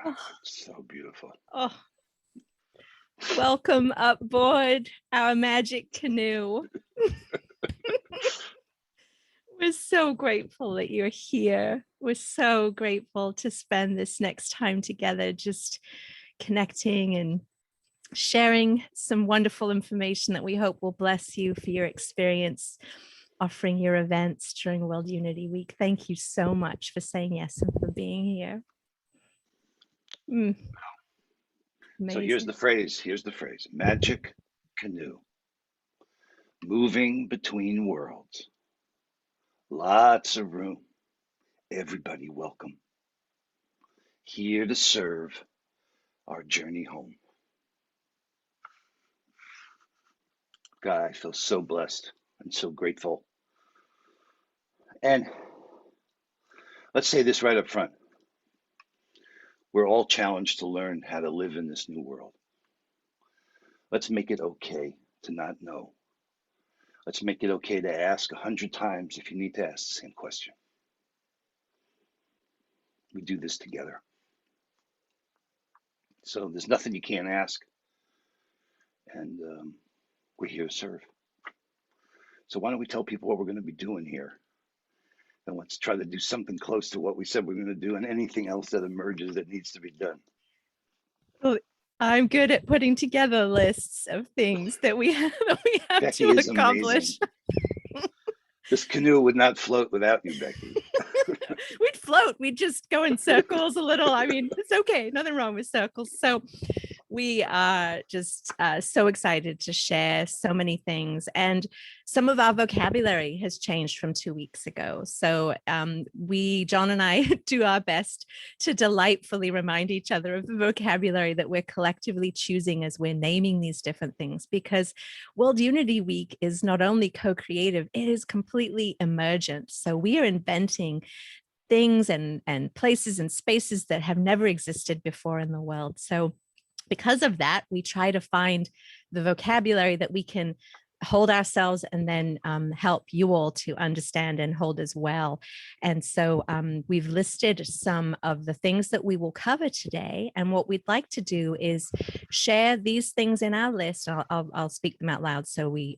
Oh, So beautiful. oh, welcome aboard our magic canoe. We're so grateful that you're here. We're so grateful to spend this next time together, just connecting and sharing some wonderful information that we hope will bless you for your experience offering your events during World Unity Week. Thank you so much for saying yes and for being here. So here's Amazing. the phrase. Here's the phrase. Magic canoe. Moving between worlds. Lots of room. Everybody welcome. Here to serve our journey home. God, I feel so blessed and so grateful. And let's say this right up front. We're all challenged to learn how to live in this new world. Let's make it okay to not know. Let's make it okay to ask 100 times if you need to ask the same question. We do this together. So there's nothing you can't ask. And we're here to serve. So why don't we tell people what we're going to be doing here? And let's try to do something close to what we said we're going to do and anything else that emerges that needs to be done. Well, I'm good at putting together lists of things that we have Becky to is amazing. accomplish. This canoe would not float without you, Becky. We'd float. We'd just go in circles a little. I mean, it's okay. Nothing wrong with circles. So we are just so excited to share so many things. And some of our vocabulary has changed from 2 weeks ago. So John and I do our best to delightfully remind each other of the vocabulary that we're collectively choosing as we're naming these different things, because World Unity Week is not only co-creative, it is completely emergent. So we are inventing things and places and spaces that have never existed before in the world. So because of that, we try to find the vocabulary that we can hold ourselves and then help you all to understand and hold as well. And so we've listed some of the things that we will cover today. And what we'd like to do is share these things in our list. I'll speak them out loud so we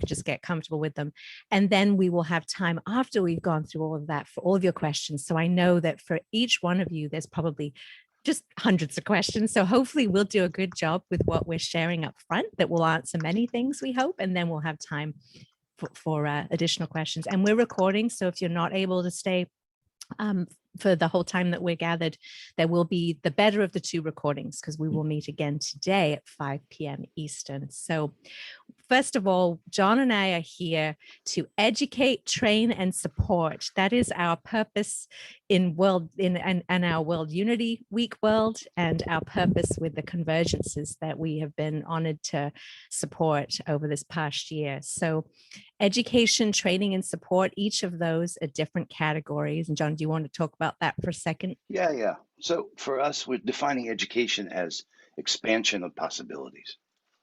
just get comfortable with them. And then we will have time after we've gone through all of that for all of your questions. So I know that for each one of you, there's probably just hundreds of questions. So hopefully we'll do a good job with what we're sharing up front that will answer many things, we hope, and then we'll have time for additional questions. And we're recording, so if you're not able to stay for the whole time that we're gathered, there will be the better of the two recordings, because we will meet again today at 5 p.m. Eastern. So first of all, John and I are here to educate, train, and support. That is our purpose in our World Unity Week world, and our purpose with the convergences that we have been honored to support over this past year. So education, training, and support, each of those are different categories. And John, do you want to talk about that for a second? Yeah. So for us, we're defining education as expansion of possibilities,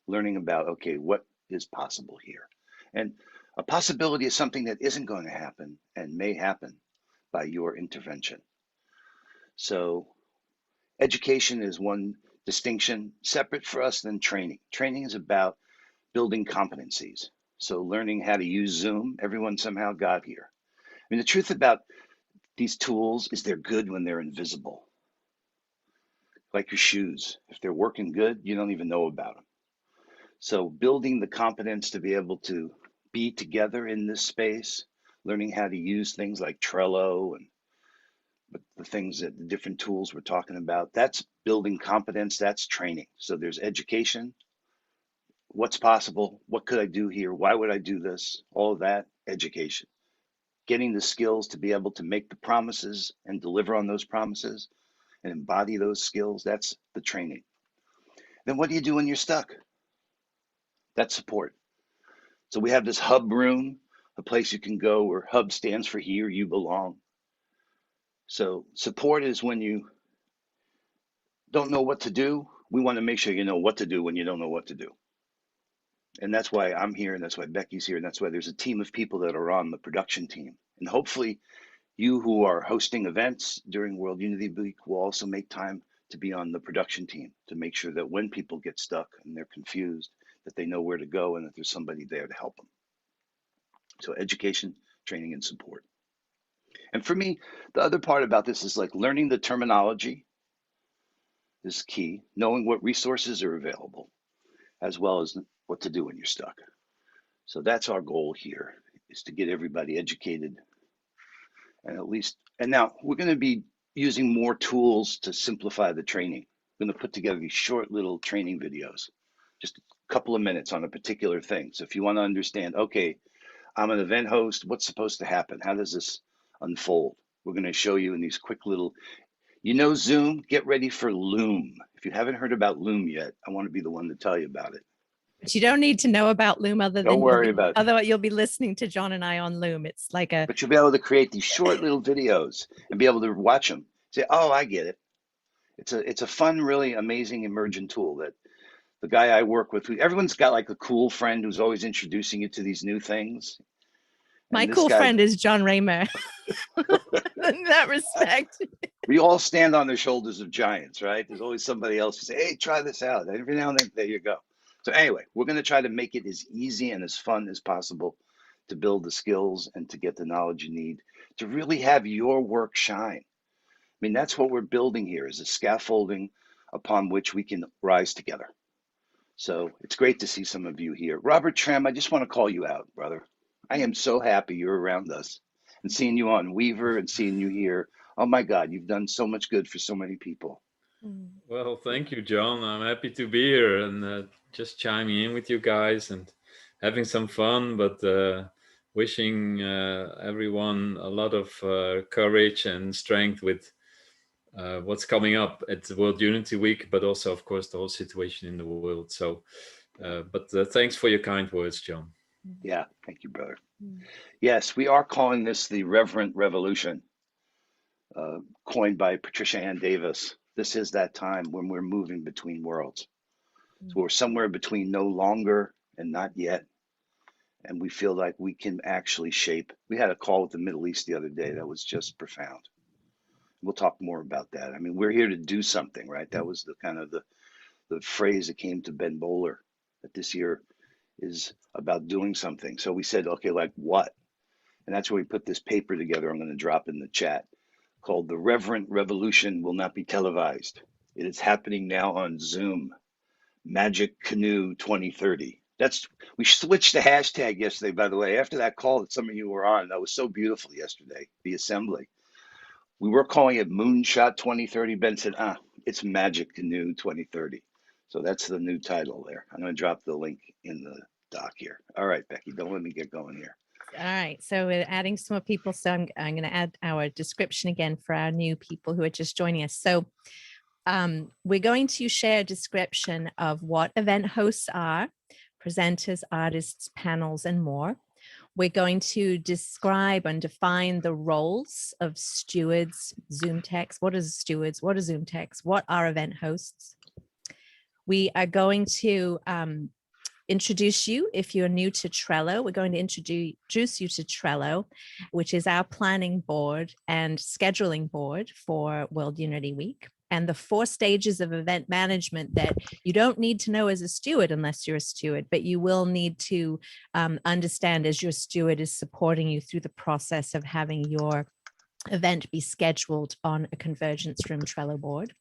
learning about, okay, what is possible here? And a possibility is something that isn't going to happen and may happen by your intervention. So education is one distinction separate for us than training. Training is about building competencies. So learning how to use Zoom, everyone somehow got here. I mean, the truth about these tools is they're good when they're invisible. Like your shoes. If they're working good, you don't even know about them. So building the competence to be able to be together in this space, learning how to use things like Trello and the things that the different tools we're talking about, that's building competence, that's training. So there's education, what's possible, what could I do here, why would I do this, all of that, education. Getting the skills to be able to make the promises and deliver on those promises and embody those skills, that's the training. Then what do you do when you're stuck? That's support. So we have this hub room, a place you can go where hub stands for here you belong. So support is when you don't know what to do. We want to make sure you know what to do when you don't know what to do. And that's why I'm here, and that's why Becky's here, and that's why there's a team of people that are on the production team. And hopefully you who are hosting events during World Unity Week will also make time to be on the production team to make sure that when people get stuck and they're confused, that they know where to go and that there's somebody there to help them. So education, training, and support. And for me, the other part about this is like learning the terminology is key, knowing what resources are available, as well as what to do when you're stuck. So that's our goal here, is to get everybody educated. And at least, and now we're going to be using more tools to simplify the training. We're going to put together these short little training videos, just a couple of minutes on a particular thing. So if you want to understand, okay, I'm an event host, what's supposed to happen? How does this unfold? We're going to show you in these quick little, Zoom, get ready for Loom. If you haven't heard about Loom yet, I want to be the one to tell you about it. But you don't need to know about Loom other Don't than worry about it. otherwise you'll be listening to John and I on Loom. It's like a. But you'll be able to create these short little videos and be able to watch them. Say, oh, I get it. It's a fun, really amazing emergent tool that the guy I work with, everyone's got like a cool friend who's always introducing you to these new things. My cool friend is John Raymer. In that respect. We all stand on the shoulders of giants, right? There's always somebody else who say, hey, try this out. Every now and then, there you go. So anyway, we're going to try to make it as easy and as fun as possible to build the skills and to get the knowledge you need to really have your work shine. I mean, that's what we're building here, is a scaffolding upon which we can rise together. So it's great to see some of you here. Robert Trem, I just want to call you out, brother. I am so happy you're around us and seeing you on Weaver and seeing you here. Oh my God, you've done so much good for so many people. Well, thank you, John. I'm happy to be here and just chiming in with you guys and having some fun, but wishing everyone a lot of courage and strength with what's coming up at World Unity Week, but also, of course, the whole situation in the world. So, but thanks for your kind words, John. Yeah, thank you, brother. Yes, we are calling this the Reverent Revolution, coined by Patricia Ann Davis. This is that time when we're moving between worlds. So we're somewhere between no longer and not yet. And we feel like we can actually shape. We had a call with the Middle East the other day that was just profound. We'll talk more about that. I mean, we're here to do something, right? That was the kind of the phrase that came to Ben Bowler, that this year is about doing something. So we said, okay, like what? And that's where we put this paper together. I'm going to drop in the chat, called The Reverent Revolution Will Not Be Televised. It is happening now on Zoom. Magic Canoe 2030. We switched the hashtag yesterday, by the way, after that call that some of you were on. That was so beautiful yesterday, the assembly. We were calling it Moonshot 2030. Ben said, it's Magic Canoe 2030. So that's the new title there. I'm going to drop the link in the doc here. All right, Becky, don't let me get going here. All right, so we're adding some more people. So I'm going to add our description again for our new people who are just joining us. So we're going to share a description of what event hosts are, presenters, artists, panels, and more. We're going to describe and define the roles of stewards, Zoom techs. What is stewards? What are Zoom techs? What are event hosts? We are going to introduce you, if you're new to Trello, we're going to introduce you to Trello, which is our planning board and scheduling board for World Unity Week, and the 4 stages of event management that you don't need to know as a steward unless you're a steward, but you will need to understand as your steward is supporting you through the process of having your event be scheduled on a Convergence Room Trello board.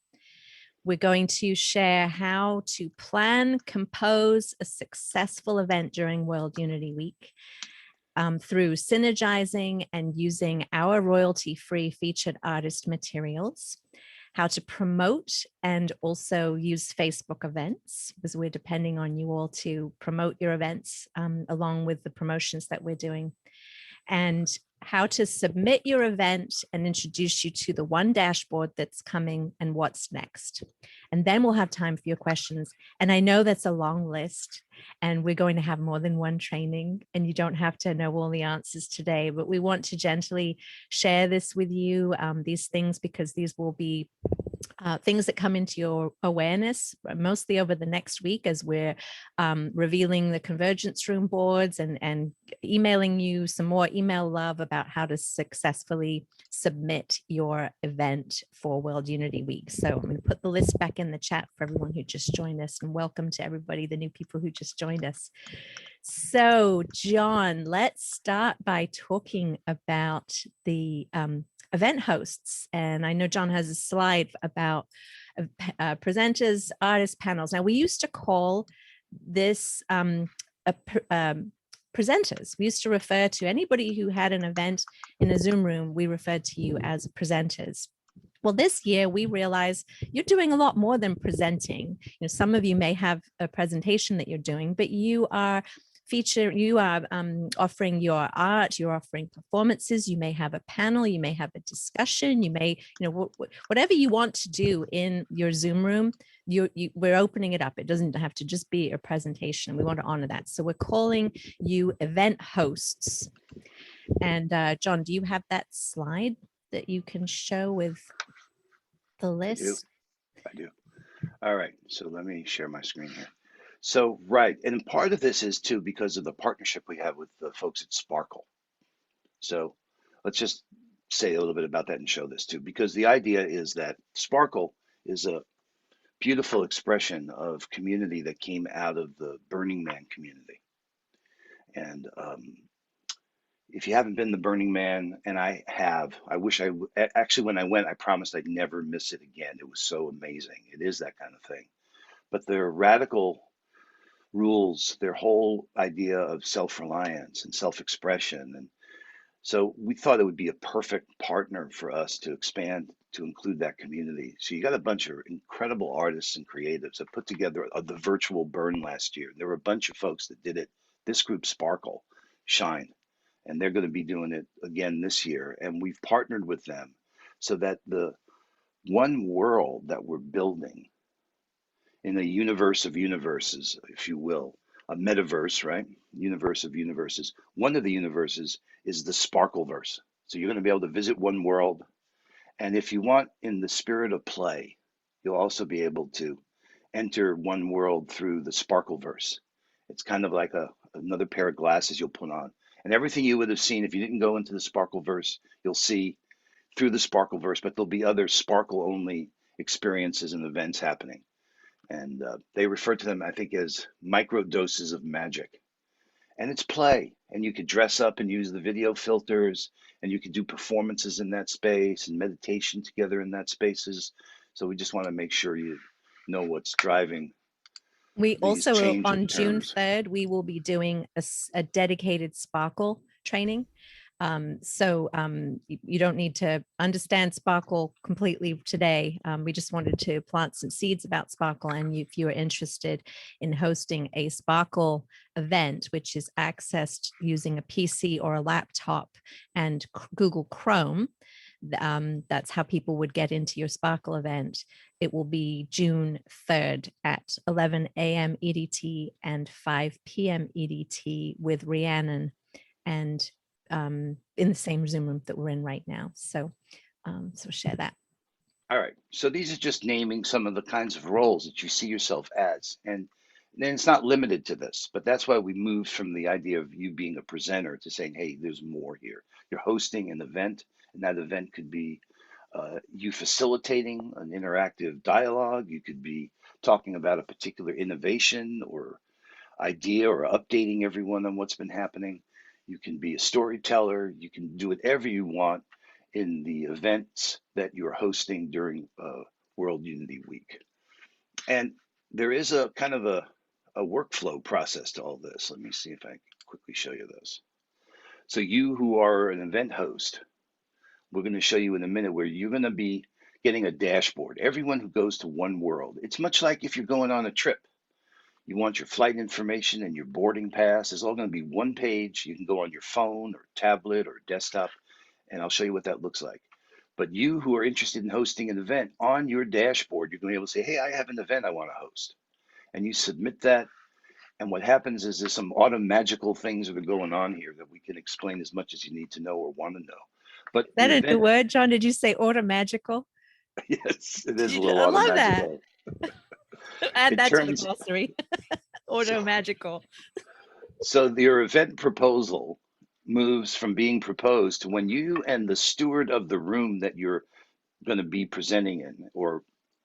We're going to share how to plan, compose a successful event during World Unity Week through synergizing and using our royalty-free featured artist materials, how to promote and also use Facebook events, because we're depending on you all to promote your events along with the promotions that we're doing, and how to submit your event and introduce you to the one dashboard that's coming and what's next. And then we'll have time for your questions. And I know that's a long list and we're going to have more than one training and you don't have to know all the answers today, but we want to gently share this with you, these things, because these will be things that come into your awareness, mostly over the next week, as we're revealing the Convergence Room boards and emailing you some more email love about how to successfully submit your event for World Unity Week. So I'm going to put the list back in the chat for everyone who just joined us, and welcome to everybody, the new people who just joined us. So John, let's start by talking about the event hosts. And I know John has a slide about presenters, artists, panels. Now, we used to call this presenters. We used to refer to anybody who had an event in a Zoom room, we referred to you as presenters. Well, this year we realize you're doing a lot more than presenting. You know, some of you may have a presentation that you're doing, but you are offering your art, you're offering performances, you may have a panel, you may have a discussion, you may, whatever you want to do in your Zoom room, we're opening it up. It doesn't have to just be a presentation. We want to honor that. So we're calling you event hosts. And John, do you have that slide that you can show with the list? I do. All right, so let me share my screen here. So, right, and part of this is too because of the partnership we have with the folks at Sparkle. So let's just say a little bit about that and show this too, because the idea is that Sparkle is a beautiful expression of community that came out of the Burning Man community. And if you haven't been to Burning Man, and I have, I wish I actually, when I went, I promised I'd never miss it again. It was so amazing. It is that kind of thing. But their radical rules, their whole idea of self-reliance and self-expression. And so we thought it would be a perfect partner for us to expand to include that community. So you got a bunch of incredible artists and creatives that put together the virtual burn last year. There were a bunch of folks that did it. This group, Sparkle, Shine, and they're going to be doing it again this year. And we've partnered with them so that the one world that we're building in a universe of universes, if you will, a metaverse, right? Universe of universes. One of the universes is the Sparkleverse. So you're going to be able to visit one world. And if you want, in the spirit of play, you'll also be able to enter one world through the Sparkleverse. It's kind of like another pair of glasses you'll put on. And everything you would have seen if you didn't go into the Sparkleverse, you'll see through the Sparkleverse, but there'll be other Sparkle-only experiences and events happening. And they refer to them, I think, as micro doses of magic. And it's play. And you could dress up and use the video filters, and you could do performances in that space and meditation together in that spaces. So we just want to make sure you know what's driving. We also, on June terms. 3rd, we will be doing a dedicated Sparkle training. So you don't need to understand Sparkle completely today. We just wanted to plant some seeds about Sparkle. And if you are interested in hosting a Sparkle event, which is accessed using a PC or a laptop and Google Chrome, that's how people would get into your Sparkle event. It will be June 3rd at 11 a.m. EDT and 5 p.m. EDT with Rhiannon and in the same Zoom room that we're in right now. So, so share that. All right. So these are just naming some of the kinds of roles that you see yourself as. And then it's not limited to this, but that's why we moved from the idea of you being a presenter to saying, hey, there's more here. You're hosting an event, and that event could be you facilitating an interactive dialogue. You could be talking about a particular innovation or idea or updating everyone on what's been happening. You can be a storyteller. You can do whatever you want in the events that you're hosting during World Unity Week. And there is a kind of a workflow process to all this. Let me see if I can quickly show you this. So you who are an event host, we're going to show you in a minute where you're going to be getting a dashboard. Everyone who goes to one world, it's much like if you're going on a trip. You want your flight information and your boarding pass. It's all going to be one page. You can go on your phone or tablet or desktop, and I'll show you what that looks like. But you who are interested in hosting an event, on your dashboard, you're going to be able to say, hey, I have an event I want to host. And you submit that. And what happens is there's some automagical things that are going on here that we can explain as much as you need to know or want to know. But Is that the word, John? Did you say automagical? Yes, it is a little I love that. automagical. Add It that to the turns glossary. Auto magical. so your event proposal moves from being proposed to when you and the steward of the room that you're going to be presenting in or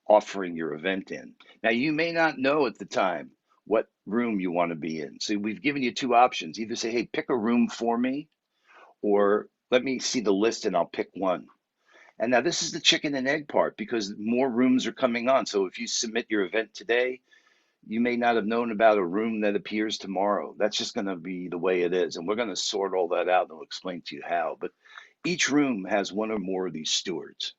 offering your event in. Now, you may not know at the time what room you want to be in. So we've given you two options. Either say, hey, pick a room for me, or let me see the list and I'll pick one. And now this is the chicken and egg part because more rooms are coming on. So if you submit your event today, you may not have known about a room that appears tomorrow. That's just going to be the way it is. And we're going to sort all that out and we'll explain to you how. But each room has one or more of these stewards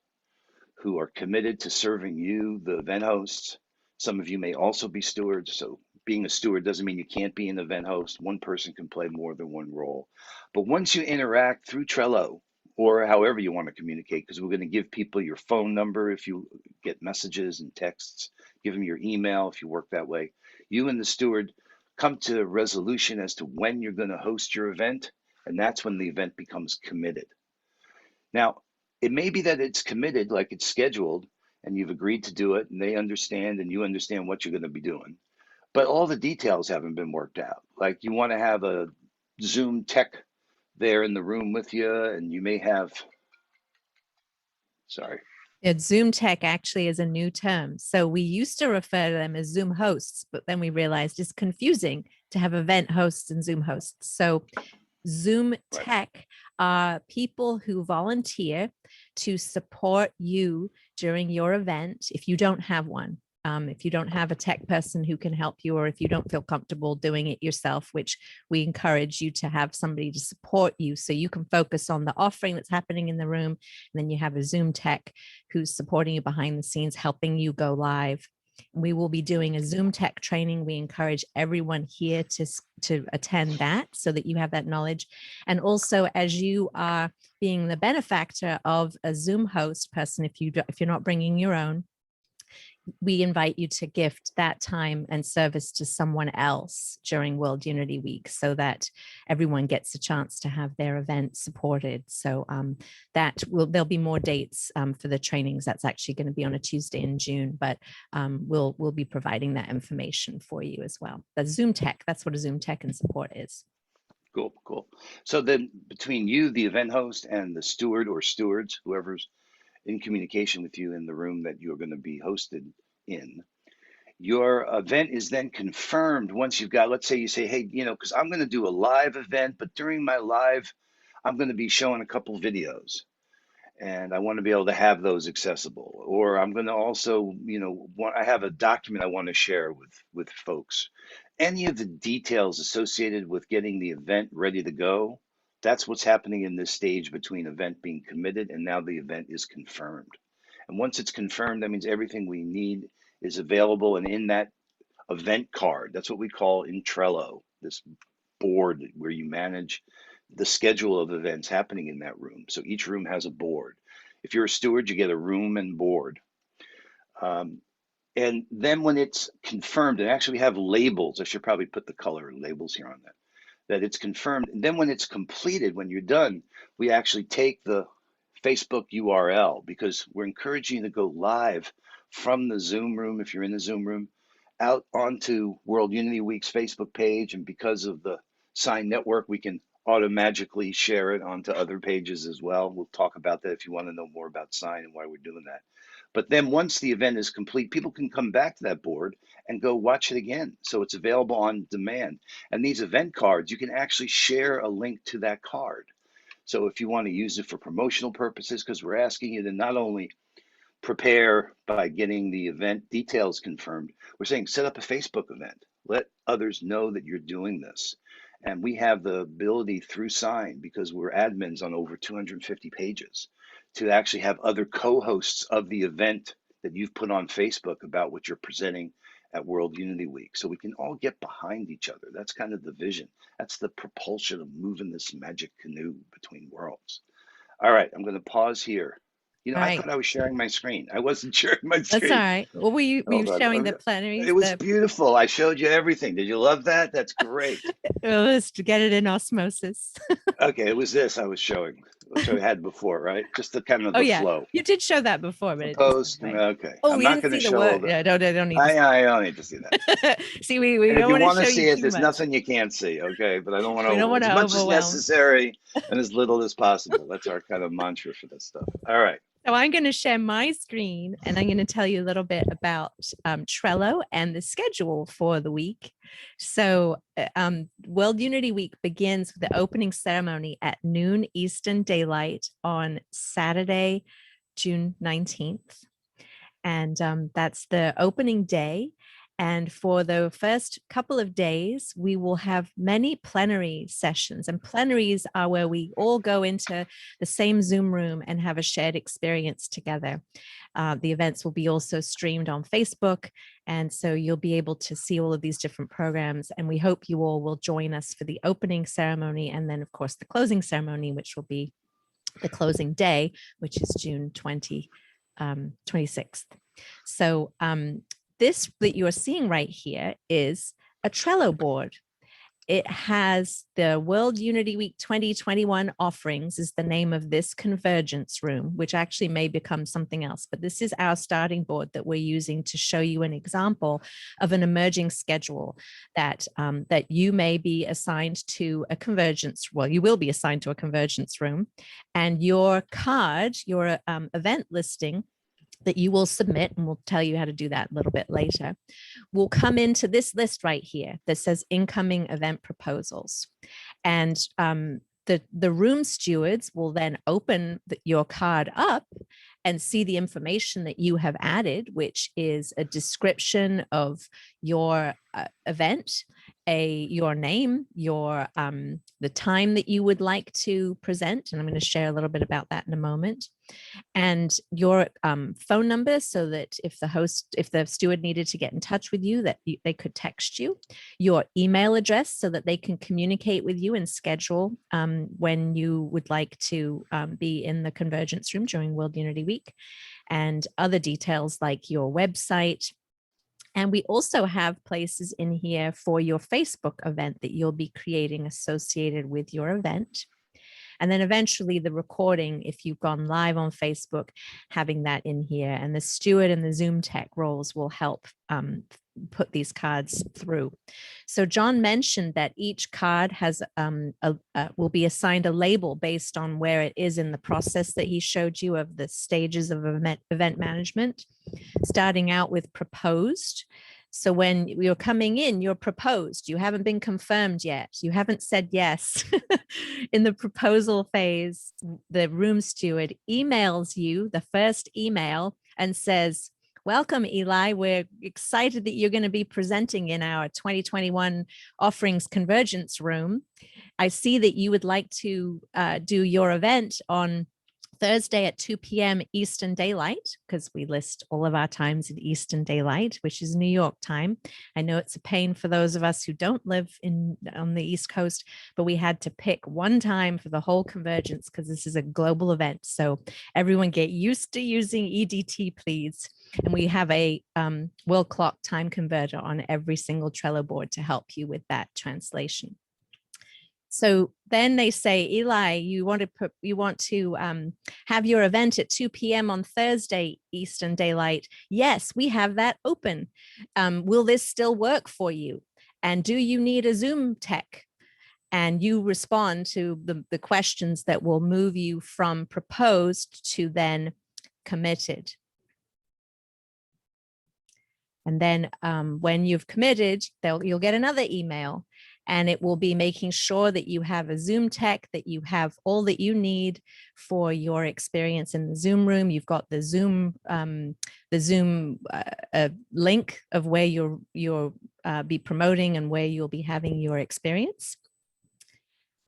who are committed to serving you, the event hosts. Some of you may also be stewards. So being a steward doesn't mean you can't be an event host. One person can play more than one role. But once you interact through Trello or however you want to communicate, because we're going to give people your phone number if you get messages and texts, give them your email if you work that way. You and the steward come to a resolution as to when you're going to host your event, and that's when the event becomes committed. Now, it may be that it's committed, like it's scheduled, and you've agreed to do it, and they understand, and you understand what you're going to be doing. But all the details haven't been worked out. Like you want to have a Zoom tech there in the room with you, and you may have, sorry. Zoom tech actually is a new term. So we used to refer to them as Zoom hosts, but then we realized it's confusing to have event hosts and Zoom hosts. So Zoom tech are people who volunteer to support you during your event if you don't have one. If you don't have a tech person who can help you, or if you don't feel comfortable doing it yourself, which we encourage you to have somebody to support you so you can focus on the offering that's happening in the room. And then you have a Zoom tech who's supporting you behind the scenes, helping you go live. We will be doing a Zoom tech training. We encourage everyone here to attend that so that you have that knowledge. And also, as you are being the benefactor of a Zoom host person, if you're not bringing your own, we invite you to gift that time and service to someone else during World Unity Week so that everyone gets a chance to have their event supported. So there'll be more dates for the trainings. That's actually going to be on a Tuesday in June, but we'll be providing that information for you as well. The Zoom tech, that's what a Zoom tech and support is. Cool, cool. So then between you, the event host, and the steward or stewards, whoever's in communication with you in the room that you're going to be hosted in, your event is then confirmed once you've got, let's say you say, hey, because I'm going to do a live event, but during my live, I'm going to be showing a couple videos and I want to be able to have those accessible. Or I'm going to also, I have a document I want to share with folks. Any of the details associated with getting the event ready to go, that's what's happening in this stage between event being committed and now the event is confirmed. And once it's confirmed, that means everything we need is available and in that event card. That's what we call in Trello, this board where you manage the schedule of events happening in that room. So each room has a board. If you're a steward, you get a room and board. And then when it's confirmed, and actually we have labels, I should probably put the color labels here on that it's confirmed. And then when it's completed, when you're done, we actually take the Facebook URL because we're encouraging you to go live from the Zoom room, if you're in the Zoom room, out onto World Unity Week's Facebook page. And because of the Sign network, we can automatically share it onto other pages as well. We'll talk about that if you want to know more about Sign and why we're doing that. But then once the event is complete, people can come back to that board and go watch it again. So it's available on demand. And these event cards, you can actually share a link to that card. So if you want to use it for promotional purposes, because we're asking you to not only prepare by getting the event details confirmed, we're saying set up a Facebook event. Let others know that you're doing this. And we have the ability through Sign, because we're admins on over 250 pages, to actually have other co-hosts of the event that you've put on Facebook about what you're presenting at World Unity Week. So we can all get behind each other. That's kind of the vision. That's the propulsion of moving this magic canoe between worlds. All right, I'm going to pause here. I thought I was sharing my screen. I wasn't sharing my screen. That's all right. Well, were you showing the plenaries? It was beautiful. I showed you everything. Did you love that? That's great. Let's get it in osmosis. Okay, it was this I was showing. which I had before, right? Just the kind of Oh the yeah, flow. you did show that before, but Post. anyway. Okay. Oh, I'm we not didn't going to see the show all word. the. Yeah, don't need to. I don't need to see that. See, we And if don't you want to want to show see you it, too there's much. nothing you can't see. Okay, but I don't want to We don't want as to much as overwhelm. necessary and as little as possible. That's our kind of mantra for this stuff. All right. So I'm going to share my screen and I'm going to tell you a little bit about Trello and the schedule for the week. So World Unity Week begins with the opening ceremony at noon Eastern Daylight on Saturday, June 19th. And that's the opening day. And for the first couple of days, we will have many plenary sessions. And plenaries are where we all go into the same Zoom room and have a shared experience together. The events will be also streamed on Facebook. And so you'll be able to see all of these different programs. And we hope you all will join us for the opening ceremony. And then, of course, the closing ceremony, which will be the closing day, which is June 26th. So this that you're seeing right here is a Trello board. It has the World Unity Week 2021 offerings is the name of this convergence room, which actually may become something else. But this is our starting board that we're using to show you an example of an emerging schedule that, that you may be assigned to a convergence. Well, you will be assigned to a convergence room, and your card, your event listing that you will submit, and we'll tell you how to do that a little bit later, will come into this list right here that says incoming event proposals. And the room stewards will then open your card up and see the information that you have added, which is a description of your event, your name, your the time that you would like to present, and I'm going to share a little bit about that in a moment, and your phone number, so that if the steward needed to get in touch with you, that they could text you, your email address so that they can communicate with you and schedule when you would like to be in the convergence room during World Unity Week, and other details like your website. And we also have places in here for your Facebook event that you'll be creating associated with your event. And then eventually the recording, if you've gone live on Facebook, having that in here. And the steward and the Zoom tech roles will help put these cards through. So John mentioned that each card has will be assigned a label based on where it is in the process that he showed you of the stages of event management, starting out with proposed. So when you're coming in, you're proposed. You haven't been confirmed yet. You haven't said yes. In the proposal phase, the room steward emails you the first email and says, "Welcome, Eli. We're excited that you're going to be presenting in our 2021 offerings convergence room. I see that you would like to do your event on Thursday at 2 p.m. Eastern Daylight, because we list all of our times in Eastern Daylight, which is New York time. I know it's a pain for those of us who don't live on the East Coast, but we had to pick one time for the whole convergence because this is a global event. So everyone get used to using EDT, please. And we have a world clock time converter on every single Trello board to help you with that translation. So then they say, Eli, you want to have your event at 2 p.m. on Thursday, Eastern Daylight. Yes, we have that open. Will this still work for you? And do you need a Zoom tech? And you respond to the questions that will move you from proposed to then committed. And then when you've committed, you'll get another email. And it will be making sure that you have a Zoom tech, that you have all that you need for your experience in the Zoom room. You've got the Zoom link of where you'll be promoting and where you'll be having your experience.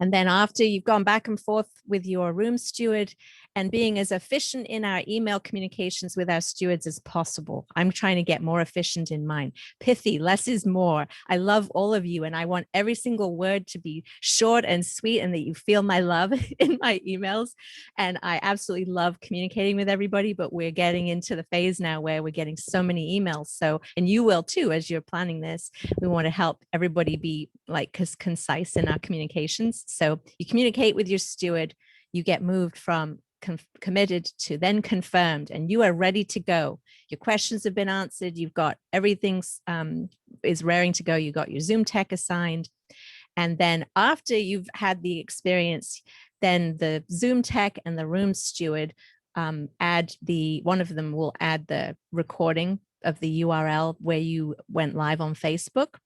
And then after you've gone back and forth with your room steward and being as efficient in our email communications with our stewards as possible. I'm trying to get more efficient in mine. Pithy, less is more. I love all of you, and I want every single word to be short and sweet and that you feel my love in my emails. And I absolutely love communicating with everybody, but we're getting into the phase now where we're getting so many emails. So, and you will too, as you're planning this, we want to help everybody be like concise in our communications. So you communicate with your steward, you get moved from committed to then confirmed, and you are ready to go. Your questions have been answered. You've got everything's is raring to go. You got your Zoom tech assigned. And then after you've had the experience, then the Zoom tech and the room steward one of them will add the recording of the URL where you went live on Facebook,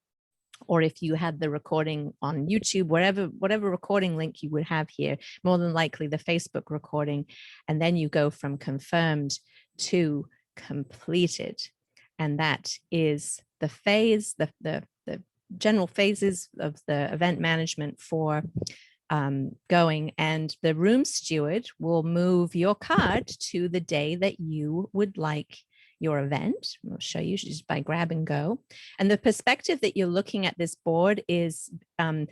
or if you had the recording on YouTube, whatever recording link you would have here, more than likely the Facebook recording. And then you go from confirmed to completed. And that is the phase, the general phases of the event management for going. And the room steward will move your card to the day that you would like your event. I'll show you just by grab and go. And the perspective that you're looking at this board is I'm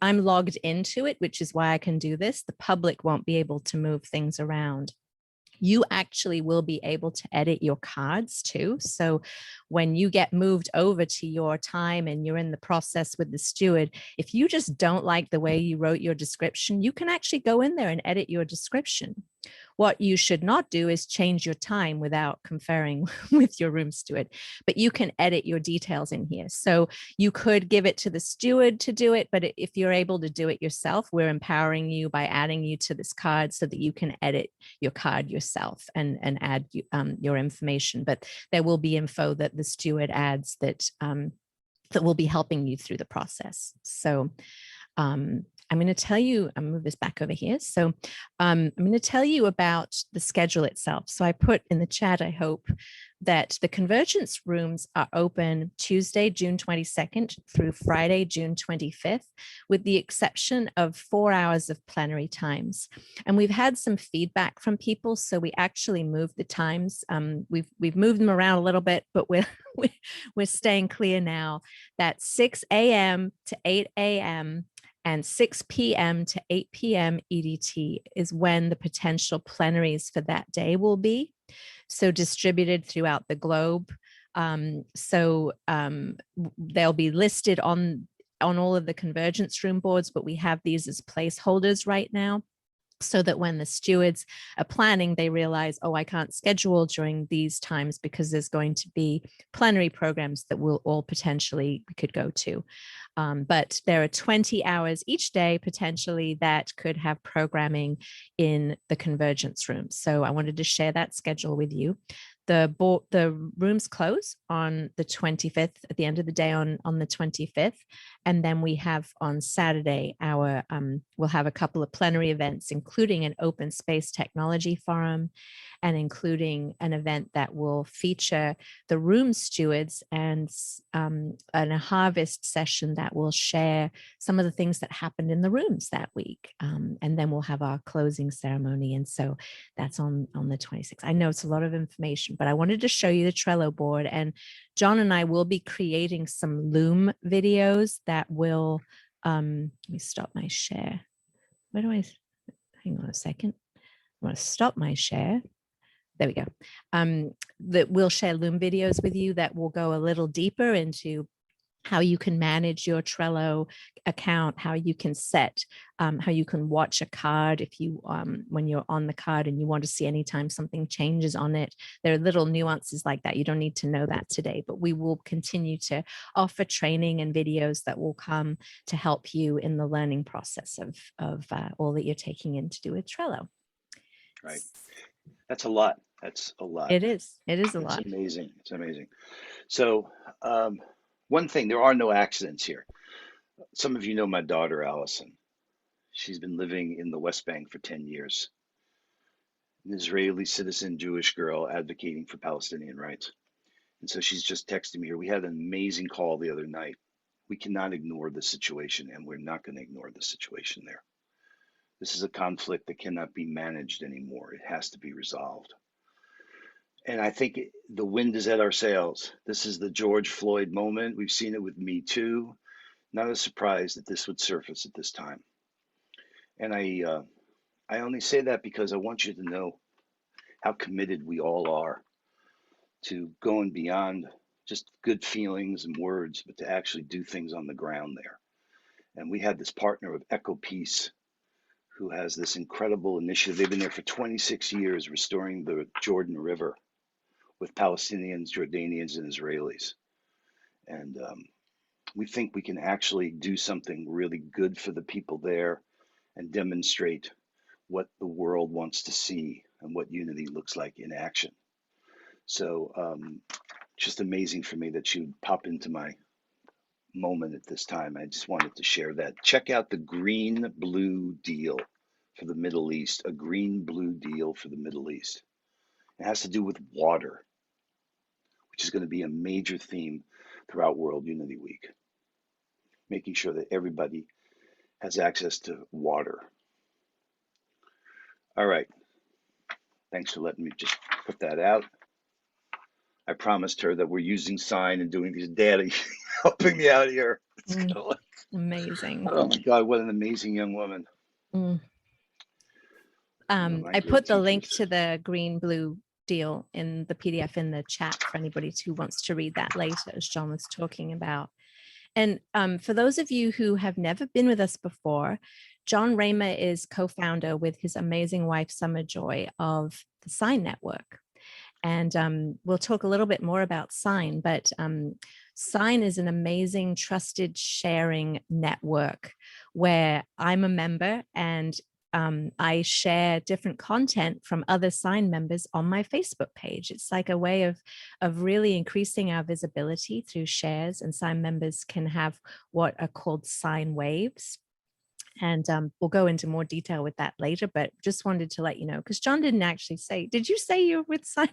logged into it, which is why I can do this. The public won't be able to move things around. You actually will be able to edit your cards too. So when you get moved over to your time and you're in the process with the steward, if you just don't like the way you wrote your description, you can actually go in there and edit your description. What you should not do is change your time without conferring with your room steward, but you can edit your details in here. So you could give it to the steward to do it, but if you're able to do it yourself, we're empowering you by adding you to this card so that you can edit your card yourself and add your information. But there will be info that the steward adds that will be helping you through the process. So I'm going to tell you, I'll move this back over here. So I'm going to tell you about the schedule itself. So I put in the chat, I hope, that the convergence rooms are open Tuesday, June 22nd through Friday, June 25th, with the exception of 4 hours of plenary times. And we've had some feedback from people, so we actually moved the times. We've moved them around a little bit, but we're staying clear now that 6 a.m. to 8 a.m. and 6 p.m. to 8 p.m. EDT is when the potential plenaries for that day will be. So distributed throughout the globe. They'll be listed on all of the convergence room boards, but we have these as placeholders right now, so that when the stewards are planning, they realize, oh, I can't schedule during these times because there's going to be plenary programs that we'll all potentially could go to. But there are 20 hours each day potentially that could have programming in the convergence room. So I wanted to share that schedule with you. The rooms close on the 25th, at the end of the day on the 25th. And then we have on Saturday, we'll have a couple of plenary events, including an open space technology forum and including an event that will feature the room stewards and a harvest session that will share some of the things that happened in the rooms that week. And then we'll have our closing ceremony. And so that's on the 26th. I know it's a lot of information, but I wanted to show you the Trello board, and John and I will be creating some Loom videos that will, let me stop my share. Where do I, hang on a second. I want to stop my share. There we go. That we'll share Loom videos with you that will go a little deeper into how you can manage your Trello account, how you can set, how you can watch a card if you, when you're on the card and you want to see anytime something changes on it. There are little nuances like that. You don't need to know that today, but we will continue to offer training and videos that will come to help you in the learning process of all that you're taking in to do with Trello. Right. That's a lot. That's a lot. It is. It is a lot. It's amazing. It's amazing. So one thing, there are no accidents here. Some of you know my daughter, Allison. She's been living in the West Bank for 10 years. An Israeli citizen Jewish girl advocating for Palestinian rights. And so she's just texting me here. We had an amazing call the other night. We cannot ignore the situation, and we're not going to ignore the situation there. This is a conflict that cannot be managed anymore. It has to be resolved. And I think the wind is at our sails. This is the George Floyd moment. We've seen it with Me Too. Not a surprise that this would surface at this time. And I only say that because I want you to know how committed we all are to going beyond just good feelings and words, but to actually do things on the ground there. And we had this partner of Echo Peace who has this incredible initiative. They've been there for 26 years, restoring the Jordan River with Palestinians, Jordanians, and Israelis. And we think we can actually do something really good for the people there and demonstrate what the world wants to see and what unity looks like in action. So just amazing for me that she would pop into my moment at this time. I just wanted to share that. Check out the green-blue deal for the Middle East, a green-blue deal for the Middle East. It has to do with water, which is going to be a major theme throughout World Unity Week, making sure that everybody has access to water. All right. Thanks for letting me just put that out. I promised her that we're using sign and doing these data, helping me out here. Amazing. Oh my God, what an amazing young woman. I put the link to the green blue deal in the PDF in the chat for anybody who wants to read that later, as John was talking about. And for those of you who have never been with us before, John Raymer is co-founder with his amazing wife, Summer Joy, of the Sign Network. And we'll talk a little bit more about Sign, but Sign is an amazing, trusted sharing network where I'm a member and I share different content from other Sign members on my Facebook page. It's like a way of really increasing our visibility through shares, and Sign members can have what are called Sign waves. And we'll go into more detail with that later, but just wanted to let you know, because John didn't actually say, did you say you're with Sign?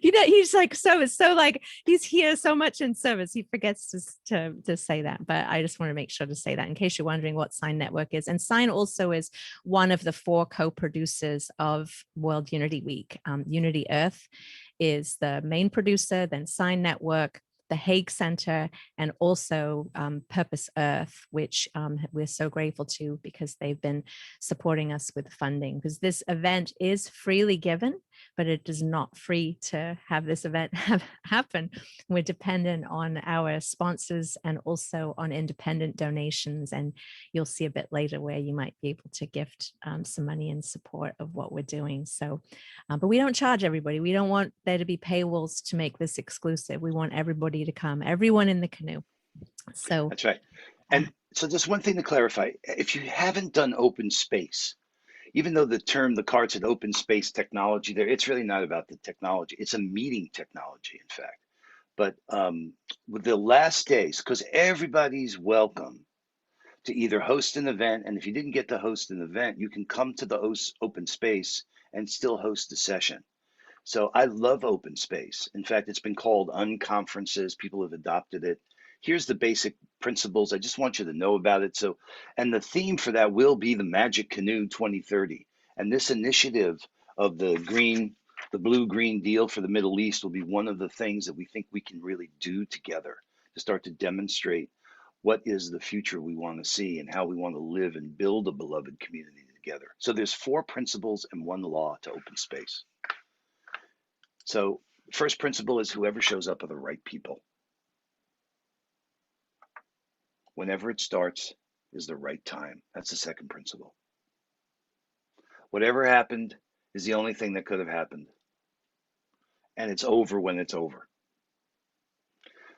He's like, so like, he's here so much in service, he forgets to say that. But I just want to make sure to say that in case you're wondering what Sign Network is. And Sign also is one of the 4 co-producers of World Unity Week. Unity Earth is the main producer, then Sign Network, the Hague Center, and also Purpose Earth, which we're so grateful to because they've been supporting us with funding, because this event is freely given, but it is not free to have this event happen. We're dependent on our sponsors and also on independent donations. And you'll see a bit later where you might be able to gift some money in support of what we're doing. So, but we don't charge everybody. We don't want there to be paywalls to make this exclusive. We want everybody to come, everyone in the canoe. So that's right. And so just one thing to clarify, if you haven't done open space, even though the card said open space technology there, it's really not about the technology. It's a meeting technology, in fact. But with the last days, because everybody's welcome to either host an event, and if you didn't get to host an event, you can come to the open space and still host a session. So I love open space. In fact, it's been called unconferences. People have adopted it. Here's the basic principles. I just want you to know about it. So, and the theme for that will be the Magic Canoe 2030. And this initiative of the blue-green deal for the Middle East will be one of the things that we think we can really do together to start to demonstrate what is the future we want to see and how we want to live and build a beloved community together. So there's 4 principles and 1 law to open space. So first principle is whoever shows up are the right people. Whenever it starts is the right time. That's the second principle. Whatever happened is the only thing that could have happened. And it's over when it's over.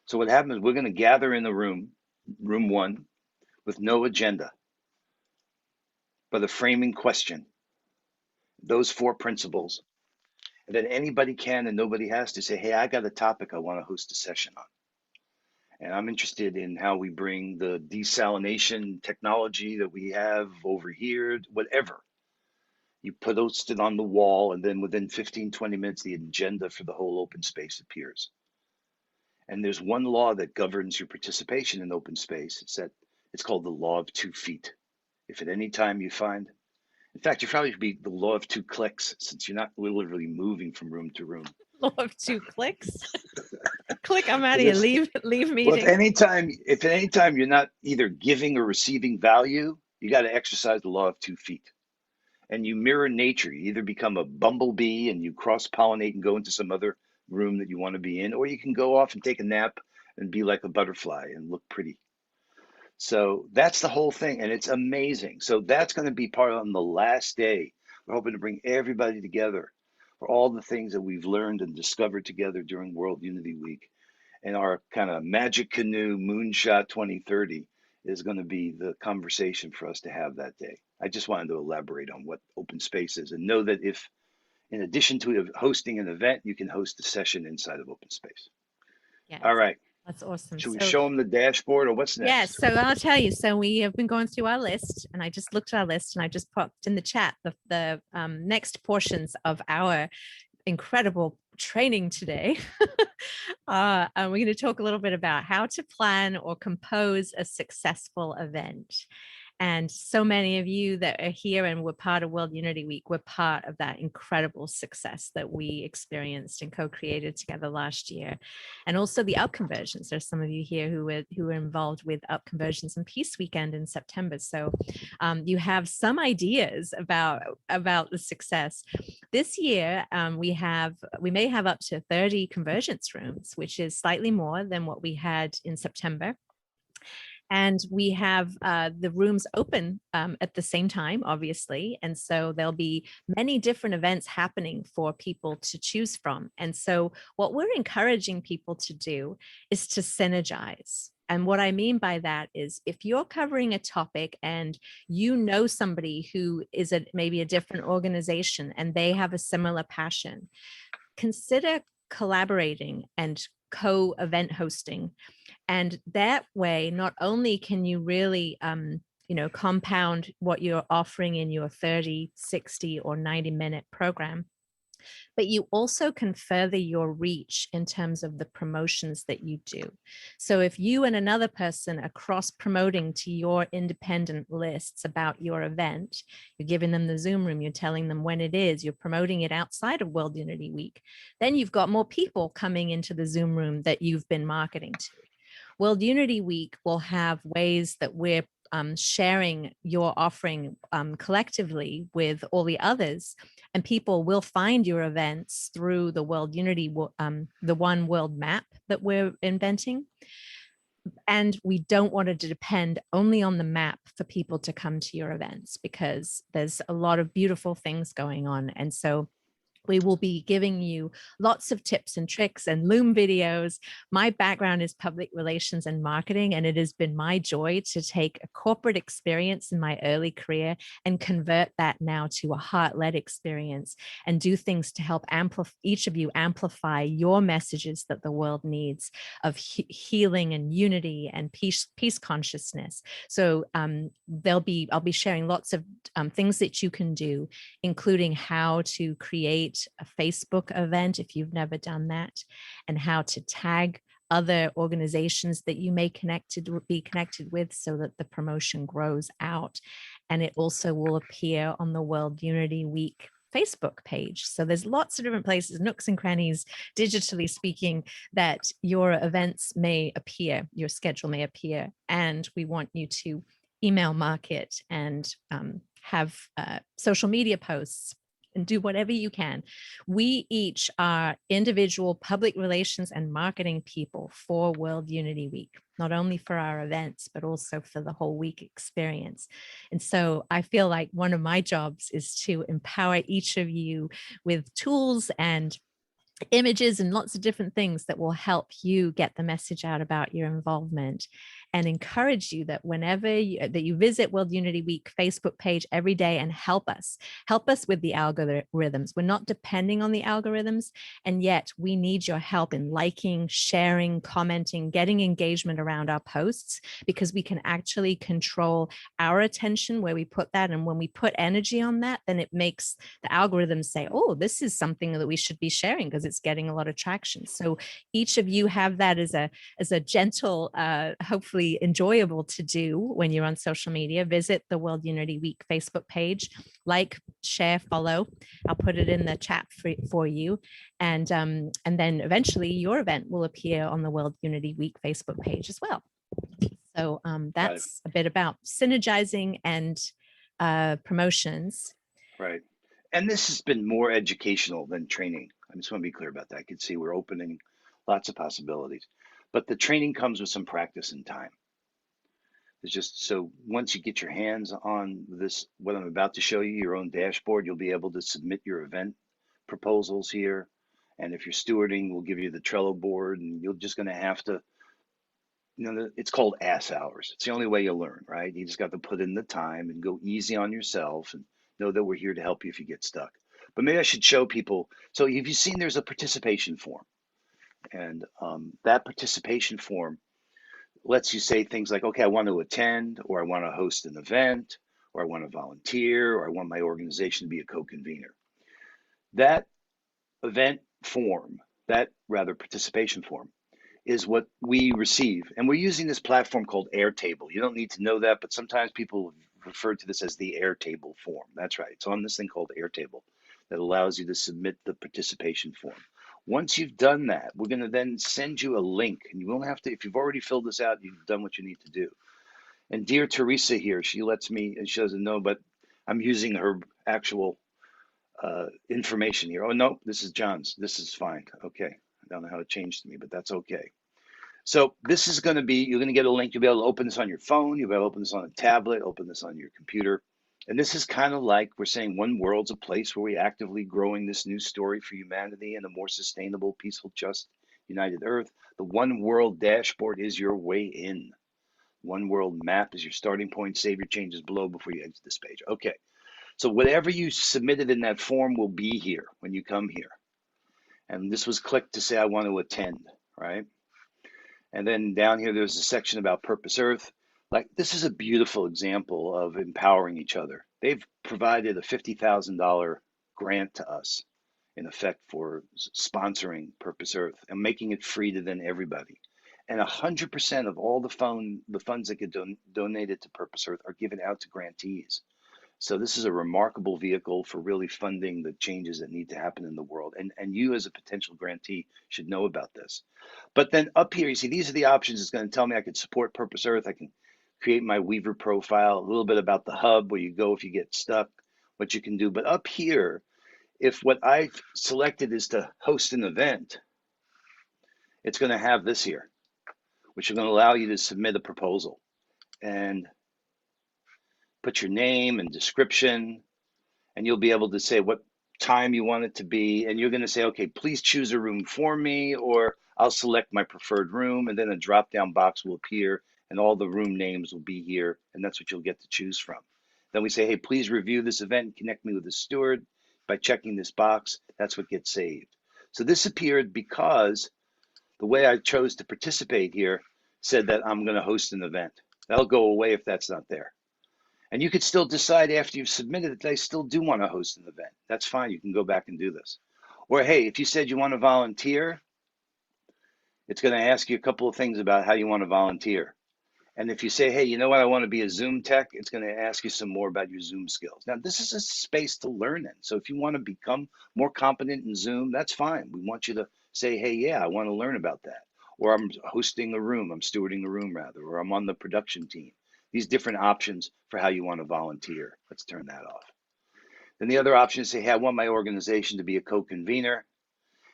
So what happens is we're going to gather in the room 1, with no agenda, but a framing question. Those 4 principles. And then anybody can and nobody has to say, hey, I got a topic I want to host a session on. And I'm interested in how we bring the desalination technology that we have over here, whatever. You post it on the wall, and then within 15, 20 minutes, the agenda for the whole open space appears. And there's one law that governs your participation in open space. It's called the law of 2 feet. If at any time you find, in fact, you probably should be the law of 2 clicks, since you're not literally moving from room to room. Law of 2 clicks. Click, I'm out of here. Leave meeting. Well, if at any time you're not either giving or receiving value, you got to exercise the law of 2 feet. And you mirror nature. You either become a bumblebee and you cross-pollinate and go into some other room that you want to be in, or you can go off and take a nap and be like a butterfly and look pretty. So that's the whole thing, and it's amazing. So that's going to be part on the last day. We're hoping to bring everybody together for all the things that we've learned and discovered together during World Unity Week. And our kind of magic canoe moonshot 2030 is going to be the conversation for us to have that day. I just wanted to elaborate on what open space is and know that if, in addition to hosting an event, you can host a session inside of open space. Yes, All right. that's awesome. Should we So show them the dashboard or what's yes, next? so I'll tell you. So we have been going through our list, and I just looked at our list, and I just popped in the chat the next portions of our incredible training today. And we're going to talk a little bit about how to plan or compose a successful event. And so many of you that are here and were part of World Unity Week were part of that incredible success that we experienced and co-created together last year. And also the up conversions. There's some of you here who were involved with up conversions and Peace Weekend in September. So you have some ideas about the success. This year, we may have up to 30 convergence rooms, which is slightly more than what we had in September. And we have the rooms open at the same time, obviously. And so there'll be many different events happening for people to choose from. And so what we're encouraging people to do is to synergize. And what I mean by that is if you're covering a topic and you know somebody who is maybe a different organization and they have a similar passion, consider collaborating and co-event hosting. And that way, not only can you really, compound what you're offering in your 30, 60, or 90-minute program, but you also can further your reach in terms of the promotions that you do. So if you and another person are cross promoting to your independent lists about your event, you're giving them the Zoom room, you're telling them when it is, you're promoting it outside of World Unity Week, then you've got more people coming into the Zoom room that you've been marketing to. World Unity Week will have ways that we're sharing your offering collectively with all the others, and people will find your events through the World Unity, the One World Map that we're inventing. And we don't want to depend only on the map for people to come to your events, because there's a lot of beautiful things going on. And so we will be giving you lots of tips and tricks and Loom videos. My background is public relations and marketing, and it has been my joy to take a corporate experience in my early career and convert that now to a heart-led experience and do things to help each of you amplify your messages that the world needs of healing and unity and peace consciousness. So I'll be sharing lots of things that you can do, including how to create a Facebook event if you've never done that, and how to tag other organizations that you may be connected with so that the promotion grows out. And it also will appear on the World Unity Week Facebook page. So there's lots of different places, nooks and crannies, digitally speaking, that your events may appear, your schedule may appear. And we want you to email market and have social media posts and do whatever you can. We each are individual public relations and marketing people for World Unity Week, not only for our events, but also for the whole week experience. And so I feel like one of my jobs is to empower each of you with tools and images and lots of different things that will help you get the message out about your involvement, and encourage you that whenever you visit World Unity Week Facebook page every day and help us with the algorithms. We're not depending on the algorithms, and yet we need your help in liking, sharing, commenting, getting engagement around our posts, because we can actually control our attention where we put that. And when we put energy on that, then it makes the algorithms say, oh, this is something that we should be sharing because it's getting a lot of traction. So each of you have that as a gentle, hopefully enjoyable to do when you're on social media. Visit the World Unity Week Facebook page, like, share, follow. I'll put it in the chat for you. And then eventually your event will appear on the World Unity Week Facebook page as well. So that's a bit about synergizing and promotions. Right. And this has been more educational than training. I just want to be clear about that. I can see we're opening lots of possibilities, but the training comes with some practice and time. It's just so once you get your hands on this, what I'm about to show you, your own dashboard, you'll be able to submit your event proposals here. And if you're stewarding, we'll give you the Trello board, and you're just going to have to, it's called ass hours. It's the only way you learn, right? You just got to put in the time and go easy on yourself and know that we're here to help you if you get stuck. But maybe I should show people. So have you seen there's a participation form? And that participation form lets you say things like, okay, I want to attend, or I want to host an event, or I want to volunteer, or I want my organization to be a co-convener. That event form, that rather participation form, is what we receive. And we're using this platform called Airtable. You don't need to know that, but sometimes people refer to this as the Airtable form. That's right. It's on this thing called Airtable that allows you to submit the participation form. Once you've done that, we're going to then send you a link, and you won't have to, if you've already filled this out, you've done what you need to do. And dear Teresa here, she lets me, and she doesn't know, but I'm using her actual information here. Oh, no, this is John's. This is fine. Okay. I don't know how it changed to me, but that's okay. So this is going to be, you're going to get a link. You'll be able to open this on your phone. You'll be able to open this on a tablet, open this on your computer. And this is kind of like we're saying one world's a place where we're actively growing this new story for humanity and a more sustainable, peaceful, just, united earth. The One World dashboard is your way in. One World map is your starting point. Save your changes below before you exit this page. Okay. So whatever you submitted in that form will be here when you come here. And this was clicked to say, I want to attend, right? And then down here, there's a section about Purpose Earth. Like, this is a beautiful example of empowering each other. They've provided a $50,000 grant to us, in effect, for sponsoring Purpose Earth and making it free to then everybody. And 100% of all the funds that get donated to Purpose Earth are given out to grantees. So this is a remarkable vehicle for really funding the changes that need to happen in the world. And you as a potential grantee should know about this. But then up here, you see, these are the options. It's going to tell me I can support Purpose Earth. I can create my Weaver profile, a little bit about the hub, where you go if you get stuck, what you can do. But up here, if what I've selected is to host an event, it's going to have this here, which is going to allow you to submit a proposal and put your name and description, and you'll be able to say what time you want it to be. And you're going to say, okay, please choose a room for me, or I'll select my preferred room. And then a drop-down box will appear and all the room names will be here. And that's what you'll get to choose from. Then we say, hey, please review this event and connect me with the steward. By checking this box, that's what gets saved. So this appeared because the way I chose to participate here said that I'm going to host an event. That'll go away if that's not there. And you could still decide after you've submitted that I still do want to host an event. That's fine. You can go back and do this. Or, hey, if you said you want to volunteer, it's going to ask you a couple of things about how you want to volunteer. And if you say, hey, you know what, I want to be a Zoom tech, it's going to ask you some more about your Zoom skills. Now, this is a space to learn in. So if you want to become more competent in Zoom, that's fine. We want you to say, hey, yeah, I want to learn about that. Or I'm hosting a room, I'm stewarding a room rather, or I'm on the production team. These different options for how you want to volunteer. Let's turn that off. Then the other option is say, hey, I want my organization to be a co-convener,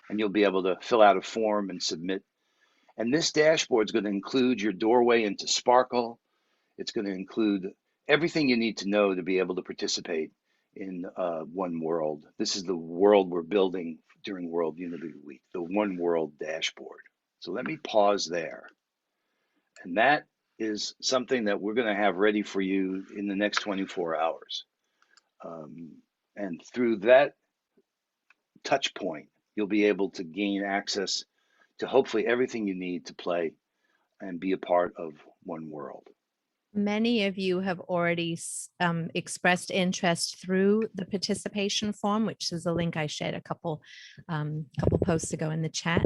and you'll be able to fill out a form and submit. And this dashboard is going to include your doorway into Sparkle. It's going to include everything you need to know to be able to participate in One World. This is the world we're building during World Unity Week, the One World dashboard. So let me pause there. And that is something that we're going to have ready for you in the next 24 hours. And through that touch point, you'll be able to gain access to hopefully everything you need to play and be a part of One World. Many of you have already expressed interest through the participation form, which is a link I shared a couple posts ago in the chat.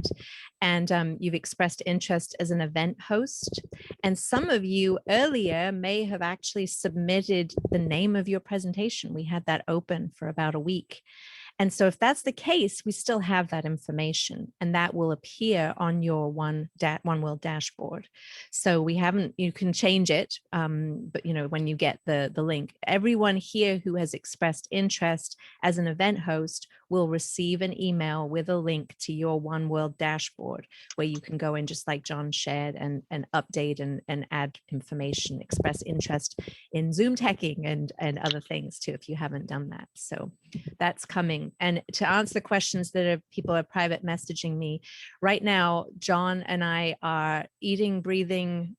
And you've expressed interest as an event host. And some of you earlier may have actually submitted the name of your presentation. We had that open for about a week. And so if that's the case, we still have that information, and that will appear on your One World dashboard. So we haven't, you can change it, but when you get the link, everyone here who has expressed interest as an event host will receive an email with a link to your One World dashboard, where you can go in, just like John shared, and update and add information, express interest in Zoom teching and other things too, if you haven't done that. So that's coming. And to answer the questions that people are private messaging me right now, John and I are eating, breathing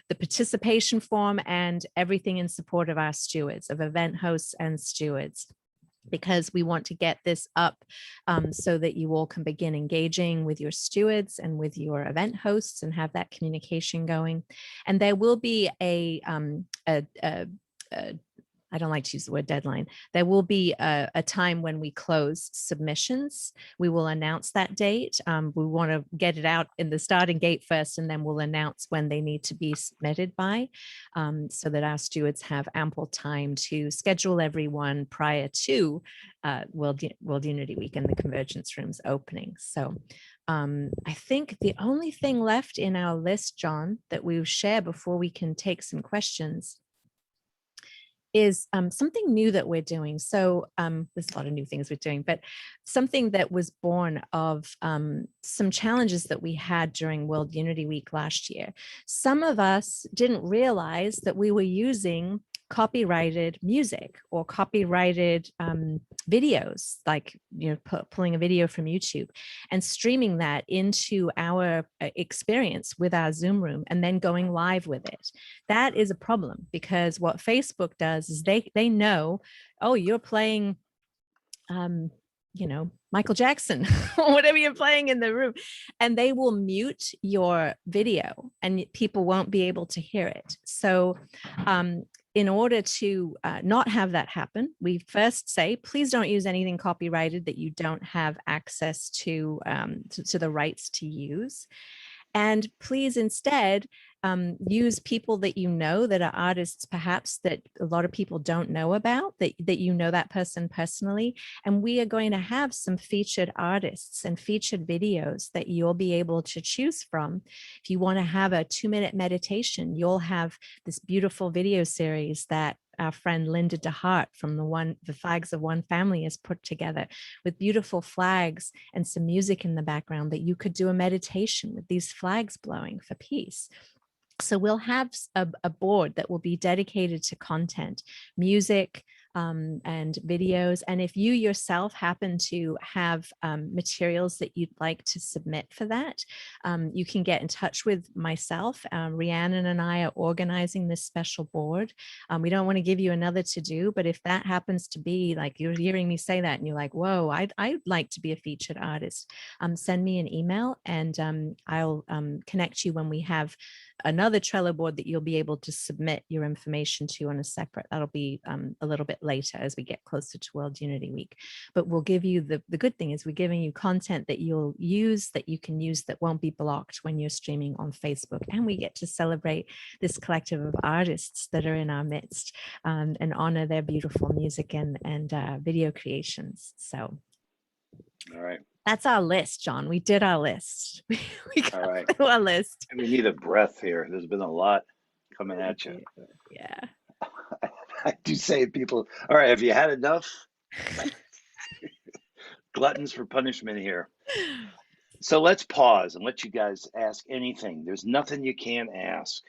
the participation form and everything in support of our stewards, of event hosts and stewards, because we want to get this up so that you all can begin engaging with your stewards and with your event hosts and have that communication going. And there will be I don't like to use the word deadline. There will be a time when we close submissions. We will announce that date. We want to get it out in the starting gate first, and then we'll announce when they need to be submitted by, so that our stewards have ample time to schedule everyone prior to World Unity Week and the Convergence Rooms opening. So I think the only thing left in our list, John, that we will share before we can take some questions is something new that we're doing. So there's a lot of new things we're doing, but something that was born of some challenges that we had during World Unity Week last year. Some of us didn't realize that we were using copyrighted music or copyrighted videos, like, you know, pulling a video from YouTube and streaming that into our experience with our Zoom room and then going live with it. That is a problem, because what Facebook does is they know, oh, you're playing you know, Michael Jackson or whatever you're playing in the room, and they will mute your video and people won't be able to hear it. So in order to not have that happen, we first say, please don't use anything copyrighted that you don't have access to the rights to use. And please instead use people that you know that are artists, perhaps that a lot of people don't know about, that you know that person personally. And we are going to have some featured artists and featured videos that you'll be able to choose from. If you want to have a 2-minute meditation, you'll have this beautiful video series that our friend Linda DeHart from the Flags of One Family has put together, with beautiful flags and some music in the background, that you could do a meditation with these flags blowing for peace. So we'll have a board that will be dedicated to content, music, and videos. And if you yourself happen to have materials that you'd like to submit for that, you can get in touch with myself. Rhiannon and I are organizing this special board. We don't want to give you another to do, but if that happens to be, like, you're hearing me say that and you're like, whoa, I'd like to be a featured artist, send me an email and I'll connect you when we have another Trello board that you'll be able to submit your information to on a separate. That'll be a little bit later as we get closer to World Unity Week. But we'll give you the good thing is we're giving you content that you'll use, that you can use, that won't be blocked when you're streaming on Facebook. And we get to celebrate this collective of artists that are in our midst, and honor their beautiful music and video creations. So all right. That's our list, John. We did our list. We got All right. through our list. We need a breath here. There's been a lot coming at you. Yeah. I do say to people, all right, have you had enough? Gluttons for punishment here. So let's pause and let you guys ask anything. There's nothing you can't ask.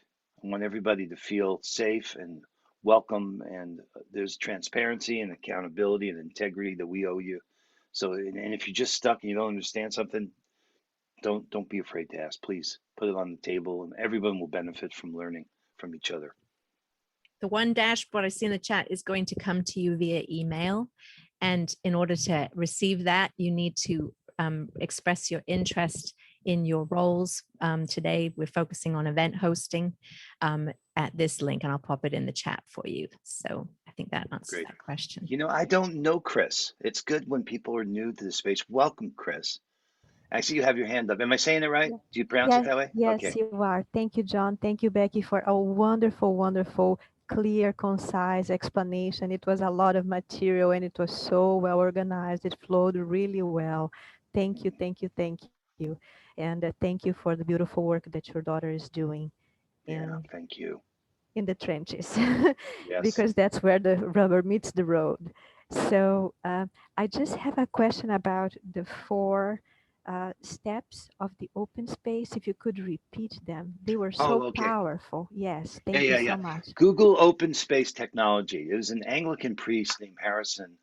I want everybody to feel safe and welcome, and there's transparency and accountability and integrity that we owe you. So, and if you're just stuck and you don't understand something, don't be afraid to ask. Please put it on the table, and everyone will benefit from learning from each other. The one dashboard I see in the chat is going to come to you via email. And in order to receive that, you need to express your interest in your roles. Today, we're focusing on event hosting at this link, and I'll pop it in the chat for you. So I think that answers Great. that question. You know, I don't know Chris. It's good when people are new to the space. Welcome, Chris. I see you have your hand up. Am I saying it right? Do you pronounce it that way? Yes, Okay. you are. Thank you, John. Thank you, Becky, for a wonderful, wonderful, clear, concise explanation. It was a lot of material and it was so well organized. It flowed really well. Thank you, thank you, thank you. And thank you for the beautiful work that your daughter is doing Yeah, thank you. in the trenches, Yes. because that's where the rubber meets the road. So I just have a question about the 4 steps of the open space. If you could repeat them, they were so Oh, okay. powerful. Yes, Yeah, thank you yeah, so yeah. much. Google open space technology. It was an Anglican priest named Harrison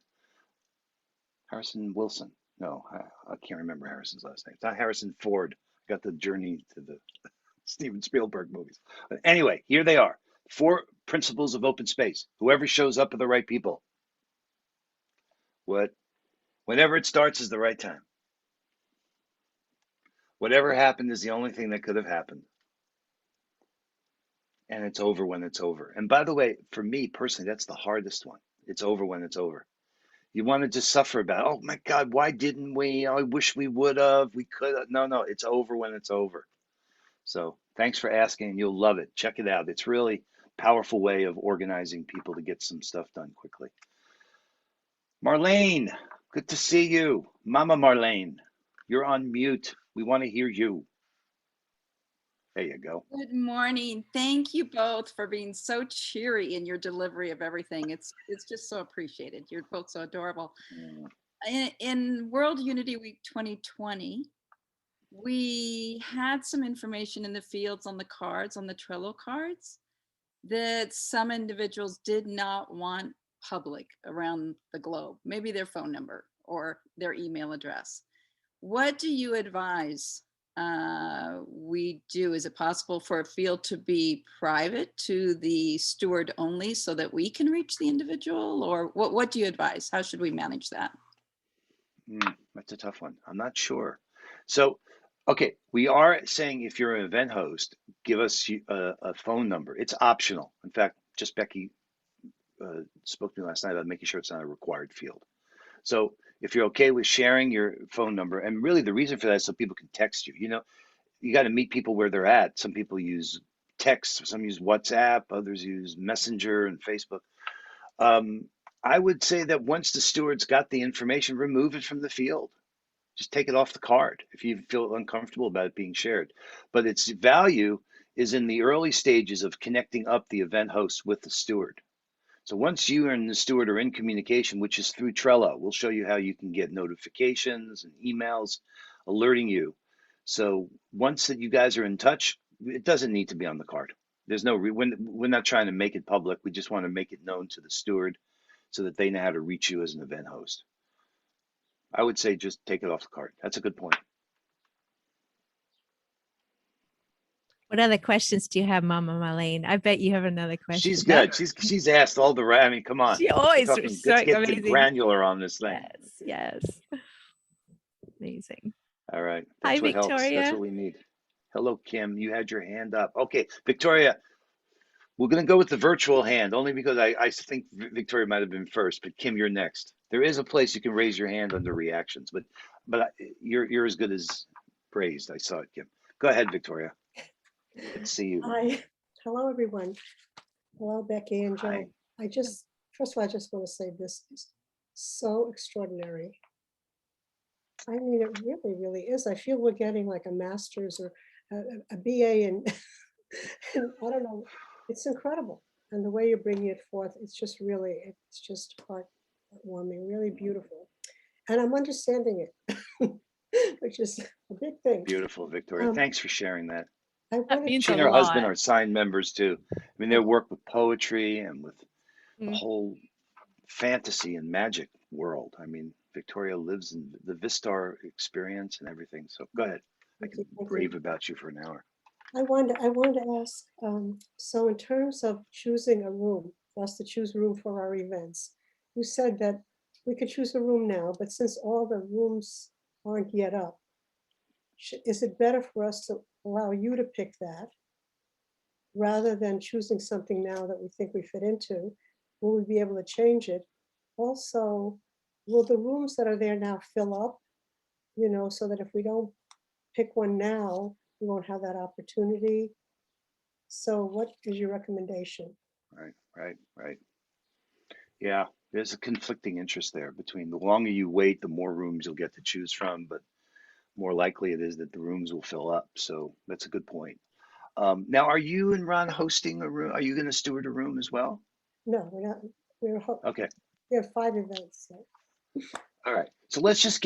Wilson. No, I can't remember Harrison's last name. It's not Harrison Ford. Got the Journey to the Steven Spielberg movies. But anyway, here they are. 4 principles of open space. Whoever shows up are the right people. Whenever it starts is the right time. Whatever happened is the only thing that could have happened. And it's over when it's over. And by the way, for me personally, that's the hardest one. It's over when it's over. You want to just suffer about, oh my God, why didn't we? Oh, I wish we would have. We could have. No, it's over when it's over. So thanks for asking. You'll love it. Check it out. It's really a powerful way of organizing people to get some stuff done quickly. Marlene, good to see you. Mama Marlene, you're on mute. We want to hear you. There you go. Good morning. Thank you both for being so cheery in your delivery of everything. It's just so appreciated. You're both so adorable. In World Unity Week 2020, we had some information in the fields on the cards, on the Trello cards, that some individuals did not want public around the globe, maybe their phone number or their email address. What do you advise we do? Is it possible for a field to be private to the steward only so that we can reach the individual? Or what do you advise? How should we manage that? That's a tough one. I'm not sure. So, okay, we are saying if you're an event host, give us a phone number. It's optional. In fact, just Becky spoke to me last night about making sure it's not a required field. So if you're okay with sharing your phone number, and really the reason for that is so people can text you. You know, you got to meet people where they're at. Some people use text, some use WhatsApp, others use Messenger and Facebook. I would say that once the steward's got the information, remove it from the field. Just take it off the card if you feel uncomfortable about it being shared. But its value is in the early stages of connecting up the event host with the steward. So once you and the steward are in communication, which is through Trello, we'll show you how you can get notifications and emails alerting you. So once that you guys are in touch, it doesn't need to be on the card. There's no, we're not trying to make it public. We just want to make it known to the steward so that they know how to reach you as an event host. I would say just take it off the card. That's a good point. What other questions do you have, Mama Marlene? I bet you have another question. She's good. She's asked all the right. I mean, come on. She always Let's so get amazing. granular on this thing. Yes. Amazing. All right. Hi, That's what helps. Victoria. That's what we need. Hello, Kim. You had your hand up. Okay, Victoria, we're going to go with the virtual hand only because I think Victoria might have been first, but Kim, you're next. There is a place you can raise your hand under reactions, but you're as good as praised. I saw it, Kim. Go ahead, Victoria. Let's see you. Hi. Hello, everyone. Hello, Becky and Joe. Hi. First of all, I just want to say this is so extraordinary. I mean, it really, really is. I feel we're getting like a master's or a BA and I don't know, it's incredible. And the way you're bringing it forth, it's just heartwarming, really beautiful. And I'm understanding it, which is a big thing. Beautiful, Victoria. Thanks for sharing that. That means She and her husband are signed members too. I mean, they work with poetry and with the whole fantasy and magic world. I mean, Victoria lives in the Vistar experience and everything. So go ahead. I can rave about you for an hour. I wanted to ask, so in terms of choosing a room, for us to choose a room for our events, you said that we could choose a room now, but since all the rooms aren't yet up, is it better for us to allow you to pick that rather than choosing something now that we think we fit into? Will we be able to change it? Also, will the rooms that are there now fill up, so that if we don't pick one now, we won't have that opportunity? So what is your recommendation? Right. Yeah, there's a conflicting interest there between the longer you wait, the more rooms you'll get to choose from, but more likely it is that the rooms will fill up. So that's a good point. Now, are you and Ron hosting a room? Are you going to steward a room as well? No, we're not. Okay. We have 5 events. So. All right. So let's just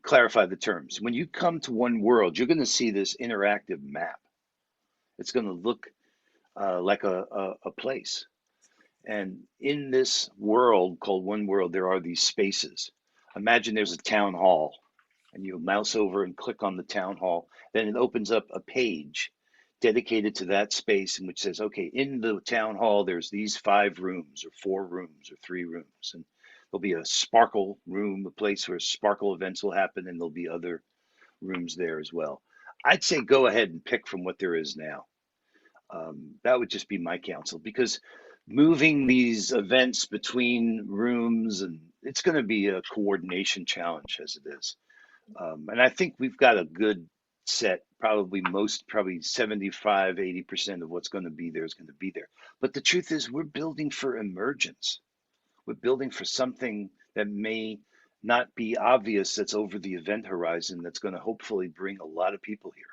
clarify the terms. When you come to One World, you're going to see this interactive map. It's going to look like a place. And in this world called One World, there are these spaces. Imagine there's a town hall, and you mouse over and click on the town hall. Then it opens up a page dedicated to that space, in which says, okay, in the town hall, there's these 5 rooms or 4 rooms or 3 rooms. And there'll be a sparkle room, a place where sparkle events will happen, and there'll be other rooms there as well. I'd say go ahead and pick from what there is now. That would just be my counsel, because moving these events between rooms, and it's going to be a coordination challenge as it is. And I think we've got a good set, probably 75, 80% of what's going to be there is going to be there. But the truth is, we're building for emergence. We're building for something that may not be obvious, that's over the event horizon, that's going to hopefully bring a lot of people here.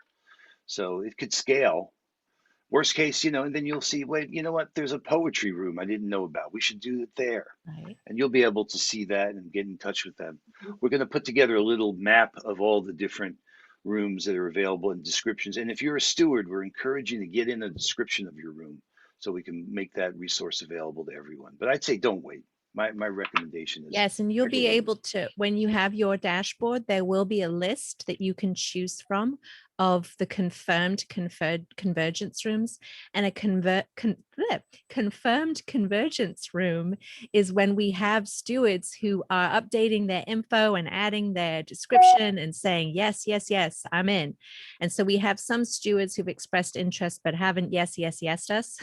So it could scale. Worst case, and then you'll see, wait, you know what? There's a poetry room I didn't know about. We should do it there. Right. And you'll be able to see that and get in touch with them. We're going to put together a little map of all the different rooms that are available and descriptions. And if you're a steward, we're encouraging you to get in a description of your room so we can make that resource available to everyone. But I'd say don't wait. My recommendation is. Yes, and you'll be able to, when you have your dashboard, there will be a list that you can choose from of the confirmed convergence rooms. And a confirmed convergence room is when we have stewards who are updating their info and adding their description and saying, yes, yes, yes, I'm in. And so we have some stewards who've expressed interest but haven't yes us.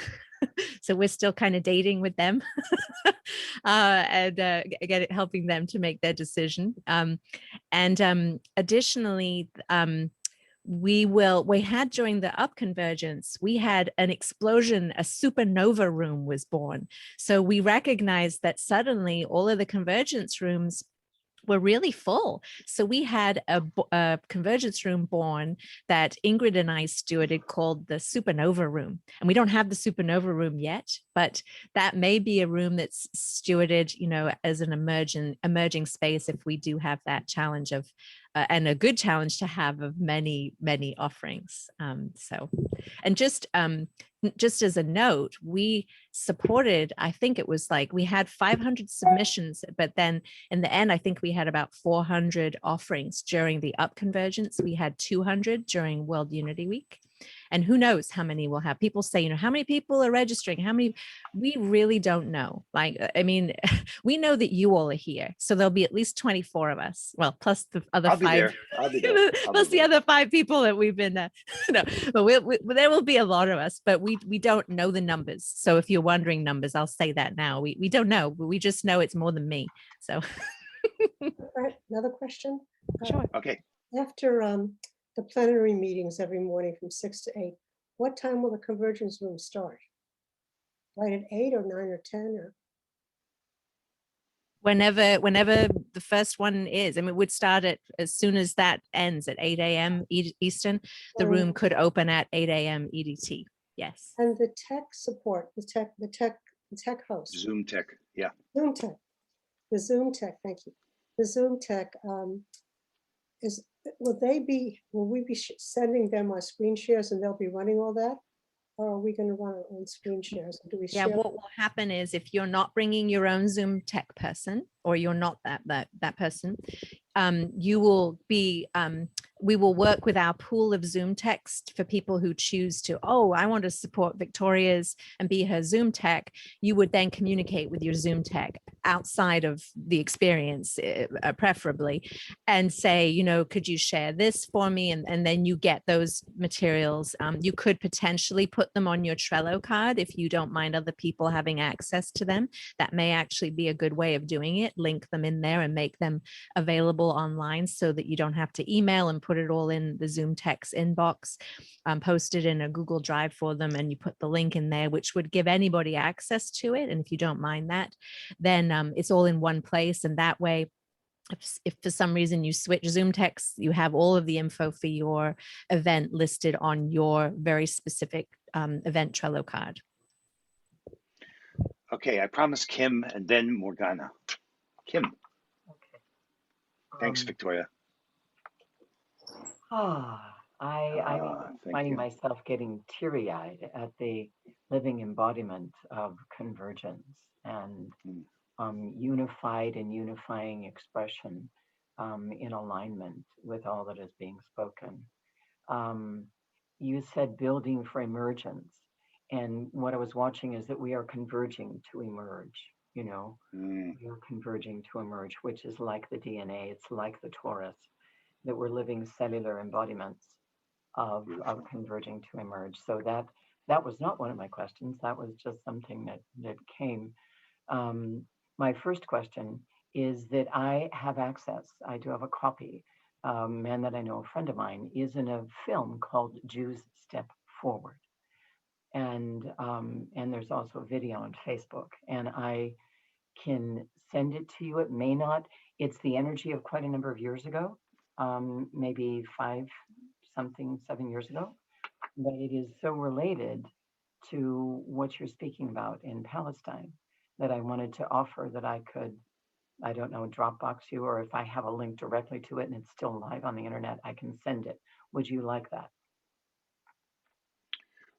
So we're still kind of dating with them and helping them to make their decision. Additionally, we had during the up convergence, we had an explosion, a supernova room was born. So we recognized that suddenly all of the convergence rooms were really full. So we had a convergence room born that Ingrid and I stewarded called the supernova room. And we don't have the supernova room yet, but that may be a room that's stewarded, as an emerging space if we do have that challenge of, and a good challenge to have of many, many offerings. And just as a note, we supported, I think it was like we had 500 submissions, but then in the end, I think we had about 400 offerings during the up convergence. We had 200 during World Unity Week. And who knows how many we'll have. People say, how many people are registering? How many? We really don't know. We know that you all are here. So there'll be at least 24 of us. Well, plus the other 5. I'll be there. Plus the other 5 people that we've been, no, but there will be a lot of us, but we don't know the numbers. So if you're wondering numbers, I'll say that now. We don't know, but we just know it's more than me. So. All right, another question. Sure. Okay. After the plenary meetings every morning from 6 to 8, what time will the convergence room start? Right at 8 or 9 or 10 or? Whenever the first one is. I mean, it would start as soon as that ends at 8 a.m. Eastern. The room could open at 8 a.m. EDT. Yes. And the tech support, the tech host. Zoom tech, yeah. Zoom tech. The Zoom tech, thank you. The Zoom tech will we be sending them our screen shares and they'll be running all that? Or are we going to run our own screen shares? Do we share? What will happen is if you're not bringing your own Zoom tech person, or you're not that person, you will be, we will work with our pool of Zoom text for people who choose to, I want to support Victoria's and be her Zoom tech. You would then communicate with your Zoom tech outside of the experience, preferably, and say, could you share this for me? And then you get those materials. You could potentially put them on your Trello card if you don't mind other people having access to them. That may actually be a good way of doing it. Link them in there and make them available online so that you don't have to email and put it all in the Zoom text inbox. Post it in a Google Drive for them, and you put the link in there, which would give anybody access to it. And if you don't mind that, then it's all in one place. And that way, if for some reason you switch Zoom text, you have all of the info for your event listed on your very specific event Trello card. Okay, I promised Kim and then Morgana. Kim, Okay. thanks, Victoria. I'm Thank finding you. myself getting teary-eyed at the living embodiment of convergence and unified and unifying expression in alignment with all that is being spoken. You said building for emergence. And what I was watching is that we are converging to emerge, you know, we are converging to emerge, which is like the DNA, it's like the torus, that we're living cellular embodiments of converging to emerge. So that was not one of my questions. That was just something that came. My first question is that I have access. I do have a copy. A man that I know, a friend of mine, is in a film called Jews Step Forward. And there's also a video on Facebook. And I can send it to you. It may not. It's the energy of quite a number of years ago, maybe 7 years ago. But it is so related to what you're speaking about in Palestine that I wanted to offer that I could, I don't know, Dropbox you, or if I have a link directly to it and it's still live on the internet, I can send it. Would you like that?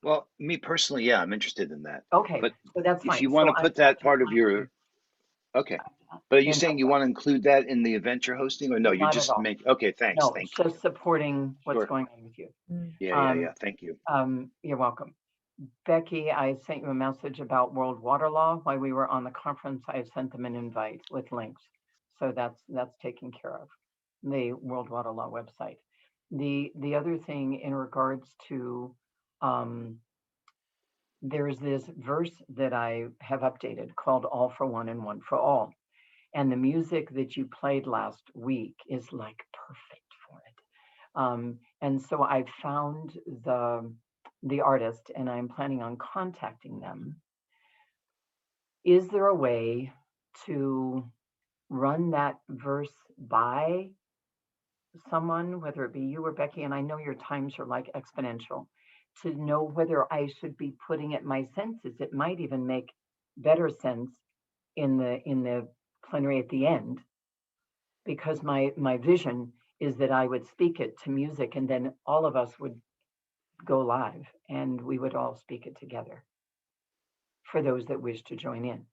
Well, me personally, yeah, I'm interested in that. Okay, But so that's fine. if you want to put that part of your, okay. But are you saying you want to include that in the event you're hosting, or no? You Not at just all. make, okay, thanks, No, thank it's you. just supporting what's Sure. going on with you. Yeah, thank you. You're welcome. Becky, I sent you a message about World Water Law while we were on the conference. I sent them an invite with links. So that's taken care of, the World Water Law website. The other thing in regards to, there's this verse that I have updated called All for One and One for All. And the music that you played last week is like perfect for it. And so I found the artist and I'm planning on contacting them. Is there a way to run that verse by someone, whether it be you or Becky, and I know your times are like exponential, to know whether I should be putting it, my senses, it might even make better sense in the plenary at the end, because my vision is that I would speak it to music and then all of us would go live and we would all speak it together for those that wish to join in.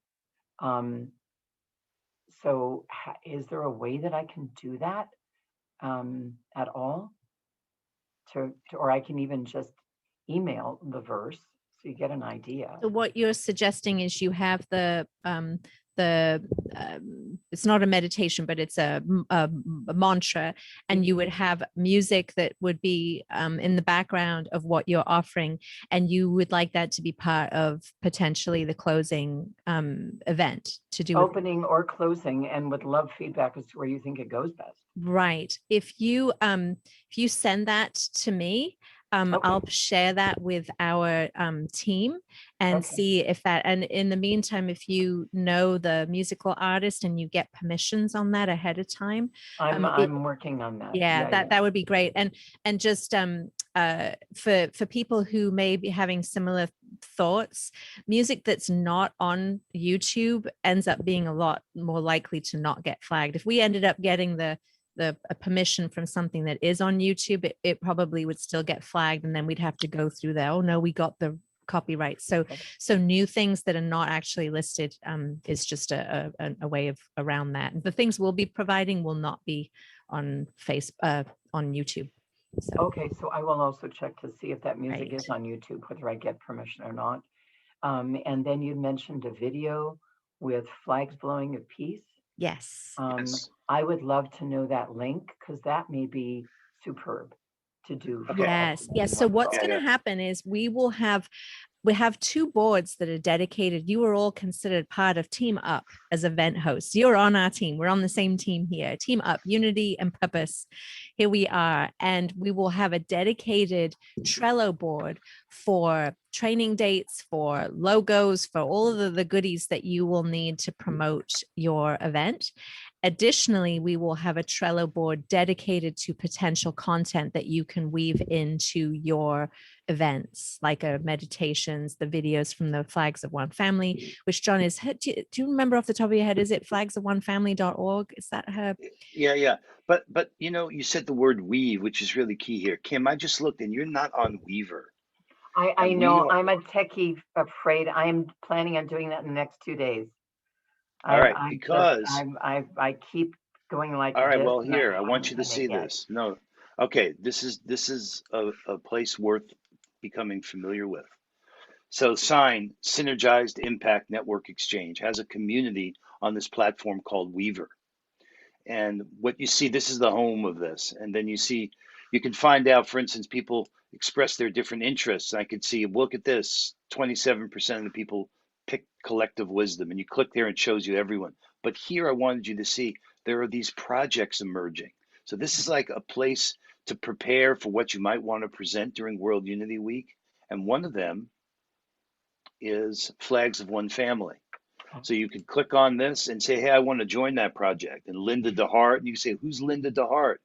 So is there a way that I can do that at all? Or I can even just email the verse so you get an idea. So what you're suggesting is you have it's not a meditation, but it's a mantra, and you would have music that would be in the background of what you're offering, and you would like that to be part of potentially the closing event to do opening or closing, and would love feedback as to where you think it goes best. Right. If you send that to me, okay, I'll share that with our team and see if that, and in the meantime, if you know the musical artist and you get permissions on that ahead of time. I'm working on that. Yeah, that would be great. And just for people who may be having similar thoughts, music that's not on YouTube ends up being a lot more likely to not get flagged. If we ended up getting a permission from something that is on YouTube, it probably would still get flagged, and then we'd have to go through there. Oh no, we got the copyright. So new things that are not actually listed is just a way of around that. And the things we'll be providing will not be on on YouTube. So. Okay, so I will also check to see if that music is on YouTube, whether I get permission or not. And then you mentioned a video with flags blowing of peace. Yes. I would love to know that link, because that may be superb to do. Yes. So what's going to happen is we have 2 boards that are dedicated. You are all considered part of Team Up as event hosts. You're on our team. We're on the same team here. Team Up, Unity and Purpose. Here we are. And we will have a dedicated Trello board for training dates, for logos, for all of the goodies that you will need to promote your event. Additionally, we will have a Trello board dedicated to potential content that you can weave into your events, like meditations, the videos from the Flags of One Family, which John is, do you remember off the top of your head, is it flagsofOneFamily.org? Is that her? Yeah. But you know, you said the word weave, which is really key here. Kim, I just looked and you're not on Weaver. I know, I'm a techie afraid. I am planning on doing that in the next 2 days. All right, I because I keep going like all right, this, well, and here, I want haven't you to done it see yet. this. No, okay, this is a place worth becoming familiar with. So Sign, Synergized Impact Network Exchange, has a community on this platform called Weaver. And what you see, this is the home of this. And then you see, you can find out, for instance, people express their different interests. I could see, look at this, 27% of the people pick collective wisdom. And you click there and it shows you everyone. But here I wanted you to see there are these projects emerging. So this is like a place to prepare for what you might want to present during World Unity Week. And one of them is Flags of One Family. So you could click on this and say, hey, I want to join that project. And Linda DeHart, and you can say, who's Linda DeHart?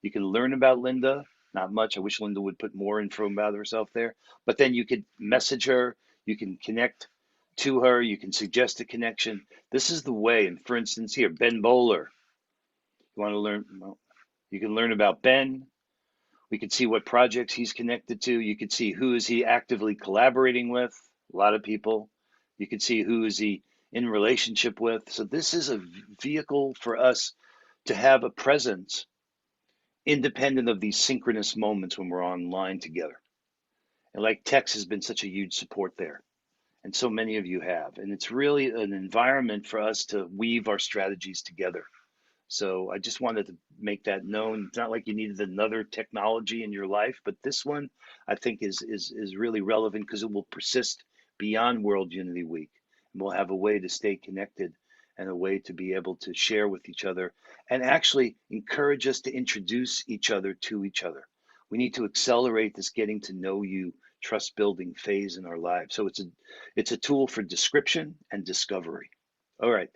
You can learn about Linda. Not much. I wish Linda would put more info about herself there. But then you could message her. You can connect to her. You can suggest a connection. This is the way. And for instance, here, Ben Bowler. You want to learn? Well, you can learn about Ben. We could see what projects he's connected to. You could see who is he actively collaborating with. A lot of people. You could see who is he in relationship with. So this is a vehicle for us to have a presence independent of these synchronous moments when we're online together. And like Tex has been such a huge support there. And so many of you have. And it's really an environment for us to weave our strategies together. So I just wanted to make that known. It's not like you needed another technology in your life, but this one I think is really relevant because it will persist beyond World Unity Week. And we'll have a way to stay connected and a way to be able to share with each other and actually encourage us to introduce each other to each other. We need to accelerate this getting to know you, trust building phase in our lives. So it's a tool for description and discovery. All right.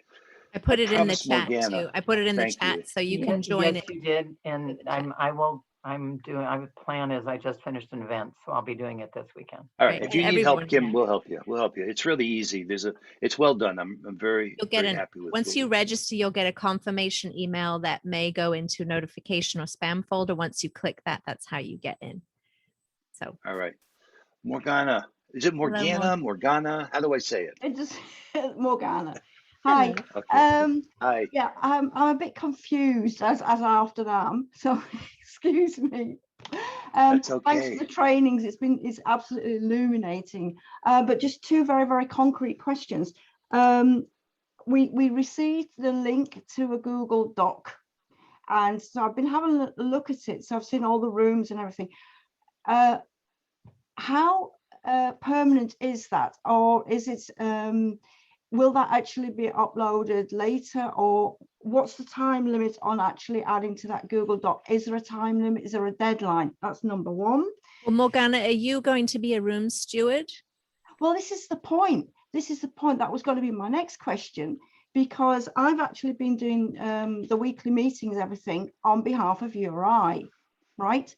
I put it in the promised chat Morgana. too. I put it in the Thank chat you. so you can join Yes, it. you did, and the chat. I plan is I just finished an event, so I'll be doing it this weekend. All right. Right, If you need everyone, help, Kim, yeah. we'll help you. We'll help you. It's really easy. It's well done. I'm very, You'll get very happy with it. once you register, you'll get a confirmation email that may go into notification or spam folder. Once you click that, that's how you get in. So. All right. Morgana. Is it Morgana? Morgana? How do I say it? It just Morgana. Hi. Okay. Hi. Yeah, I'm a bit confused as I often am. So excuse me. That's Thanks okay. for the trainings. It's absolutely illuminating. But just two very, very concrete questions. We received the link to a Google Doc, and so I've been having a look at it. So I've seen all the rooms and everything. How permanent is that, or is it? Will that actually be uploaded later, or what's the time limit on actually adding to that Google Doc? Is there a time limit? Is there a deadline? That's number one. Well, Morgana, are you going to be a room steward? Well, this is the point. This is the point. That was going to be my next question, because I've actually been doing the weekly meetings, everything on behalf of URI, right?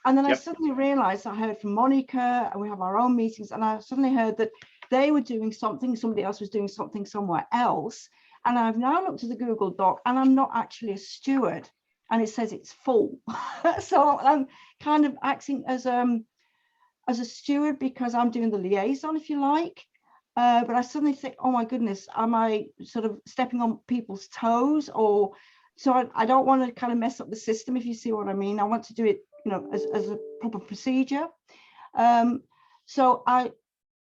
And then I suddenly realized, I heard from Monica, and we have our own meetings, and I suddenly heard that they were doing something, somebody else was doing something somewhere else. And I've now looked at the Google Doc, and I'm not actually a steward, and it says it's full. So I'm kind of acting as a steward because I'm doing the liaison, if you like. But I suddenly think, oh my goodness, am I sort of stepping on people's toes? Or so I don't want to kind of mess up the system, if you see what I mean. I want to do it, you know, as a proper procedure. So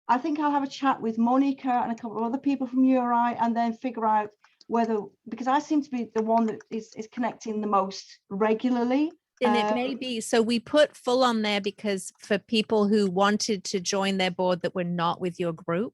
I think I'll have a chat with Monica and a couple of other people from URI, and then figure out whether, because I seem to be the one that is connecting the most regularly. And it may be. So we put full on there because for people who wanted to join their board that were not with your group.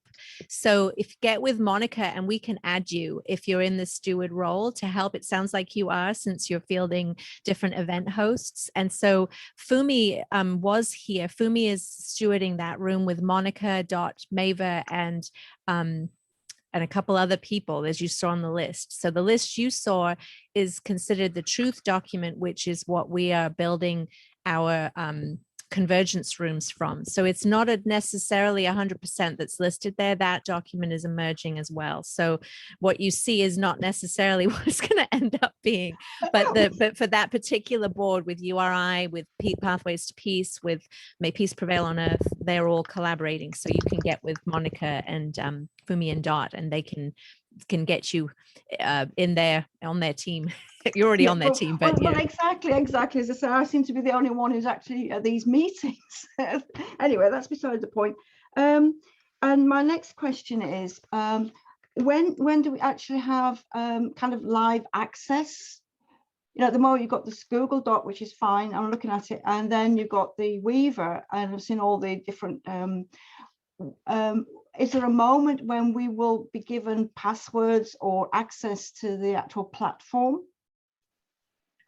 So if you get with Monica, and we can add you if you're in the steward role to help. It sounds like you are, since you're fielding different event hosts. And so Fumi was here. Fumi is stewarding that room with Monica, Dot, Maver, and and a couple other people, as you saw on the list. So the list you saw is considered the truth document, which is what we are building our convergence rooms from. So it's not necessarily 100% that's listed there. That document is emerging as well. So what you see is not necessarily what it's going to end up being, but for that particular board with URI, with Pathways to Peace, with May Peace Prevail on Earth, they're all collaborating. So you can get with Monica and Fumi and Dot, and they can get you in there on their team. You're already on their team, but well, exactly. As I say, I seem to be the only one who's actually at these meetings. Anyway, that's beside the point. And my next question is, when do we actually have kind of live access? You know, at the moment you've got this Google Doc, which is fine. I'm looking at it, and then you've got the Weaver, and I've seen all the different. Is there a moment when we will be given passwords or access to the actual platform?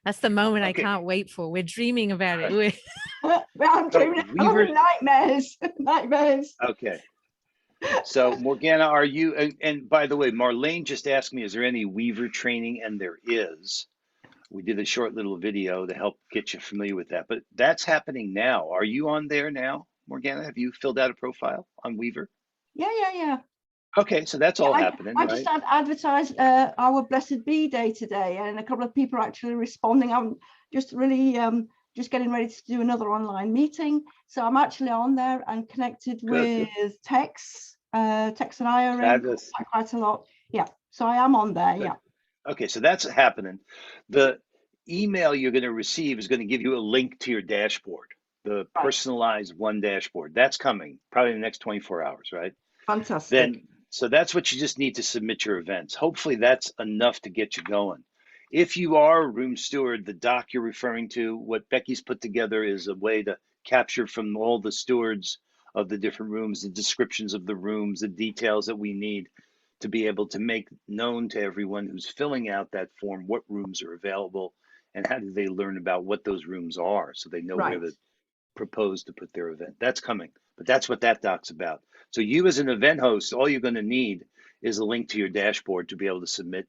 That's the moment Okay. I can't wait for. We're dreaming about it. I'm dreaming of nightmares. Nightmares. Okay. So Morgana, are you, and by the way, Marlene just asked me, is there any Weaver training? And there is. We did a short little video to help get you familiar with that, but that's happening now. Are you on there now, Morgana? Have you filled out a profile on Weaver? Yeah. Okay, so that's all happening, I right? just advertised our Blessed Bee Day today, and a couple of people are actually responding. I'm just really just getting ready to do another online meeting, so I'm actually on there and connected with Tex. Tex and I are in quite a lot. Yeah, so I am on there. Good. Yeah. Okay, so that's happening. The email you're going to receive is going to give you a link to your dashboard, the personalized one dashboard. That's coming probably in the next 24 hours, right? Fantastic. So that's what you just need to submit your events. Hopefully that's enough to get you going. If you are a room steward, the doc you're referring to, what Becky's put together is a way to capture from all the stewards of the different rooms, the descriptions of the rooms, the details that we need to be able to make known to everyone who's filling out that form what rooms are available and how do they learn about what those rooms are so they know where to propose to put their event. That's coming, but that's what that doc's about. So you as an event host, all you're going to need is a link to your dashboard to be able to submit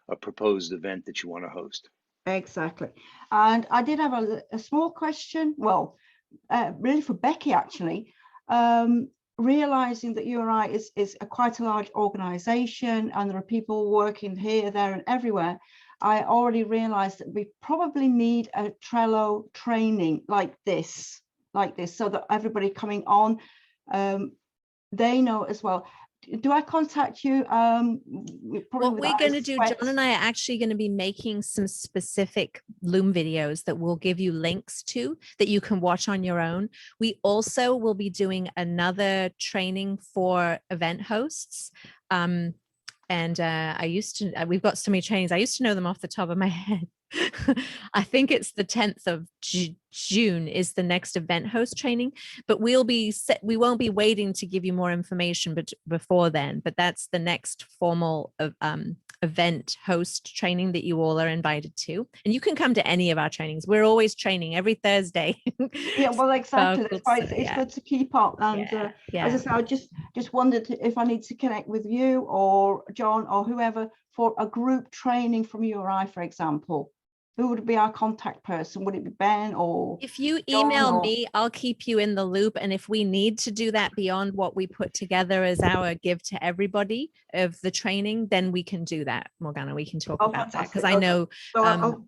a proposed event that you want to host. Exactly. And I did have a small question, well, really for Becky actually. Realizing that URI is quite a large organization and there are people working here, there and everywhere, I already realized that we probably need a Trello training like this, so that everybody coming on, they know as well. Do I contact you? What we're going to do, John and I are actually going to be making some specific Loom videos that we'll give you links to that you can watch on your own. We also will be doing another training for event hosts. And we've got so many trainings. I used to know them off the top of my head. I think it's the 10th of June is the next event host training, but we won't be waiting to give you more information before then, but that's the next formal event host training that you all are invited to. And you can come to any of our trainings. We're always training every Thursday. Yeah, well, exactly. That's why it's good to keep up. And as I said, I just wondered if I need to connect with you or John or whoever for a group training from URI, for example. Who would be our contact person? Would it be Ben or? If you email me, I'll keep you in the loop. And if we need to do that beyond what we put together as our give to everybody of the training, then we can do that, Morgana. We can talk about that because I know, I'll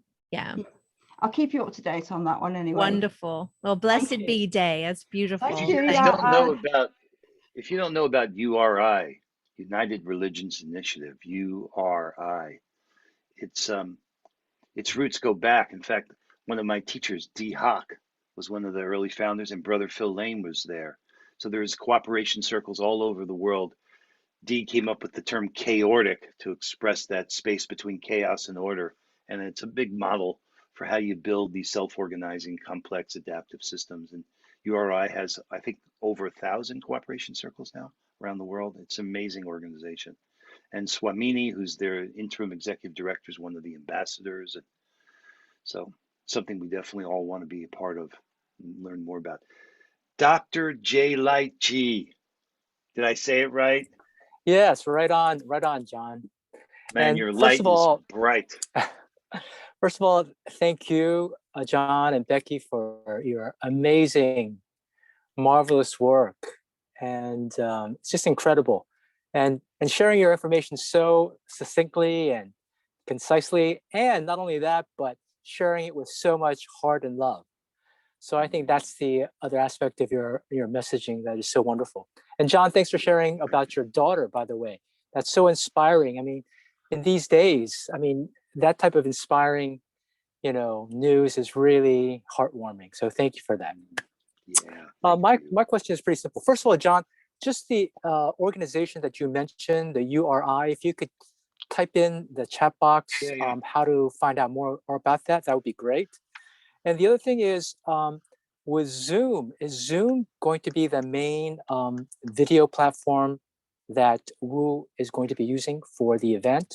keep you up to date on that one anyway. Wonderful. Well, blessed be day. That's beautiful. If you don't know about URI, United Religions Initiative, URI, its roots go back. In fact, one of my teachers, D. Hock, was one of the early founders, and Brother Phil Lane was there. So there's cooperation circles all over the world. D came up with the term chaotic to express that space between chaos and order. And it's a big model for how you build these self-organizing, complex, adaptive systems. And URI has, I think, over 1,000 cooperation circles now around the world. It's an amazing organization. And Swamini, who's their interim executive director, is one of the ambassadors. And so something we definitely all want to be a part of and learn more about. Dr. J. Light G. Did I say it right? Yes, right on, John. Man, And your first light of is all, bright. first of all, thank you, John and Becky, for your amazing, marvelous work, and it's just incredible, and sharing your information so succinctly and concisely, and not only that, but sharing it with so much heart and love. So I think that's the other aspect of your messaging that is so wonderful. And John, thanks for sharing about your daughter, by the way. That's so inspiring. I mean, in these days, I mean, that type of inspiring, news is really heartwarming. So thank you for that. Yeah. My question is pretty simple. First of all, John, just the organization that you mentioned, the URI, if you could type in the chat box how to find out more about that, that would be great. And the other thing is, with Zoom, is Zoom going to be the main video platform that WUW is going to be using for the event?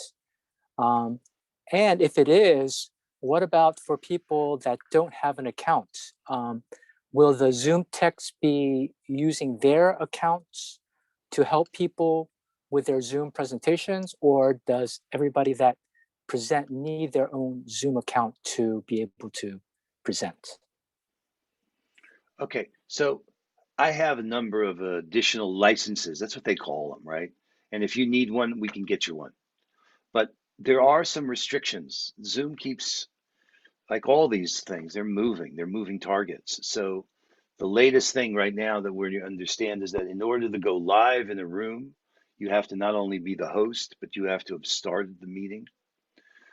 And if it is, what about for people that don't have an account? Will the Zoom techs be using their accounts to help people with their Zoom presentations, or does everybody that present need their own Zoom account to be able to present? Okay, so I have a number of additional licenses. That's what they call them, right? And if you need one, we can get you one. But there are some restrictions. Zoom keeps, like all these things, they're moving targets. So the latest thing right now that we understand is that in order to go live in a room, you have to not only be the host, but you have to have started the meeting.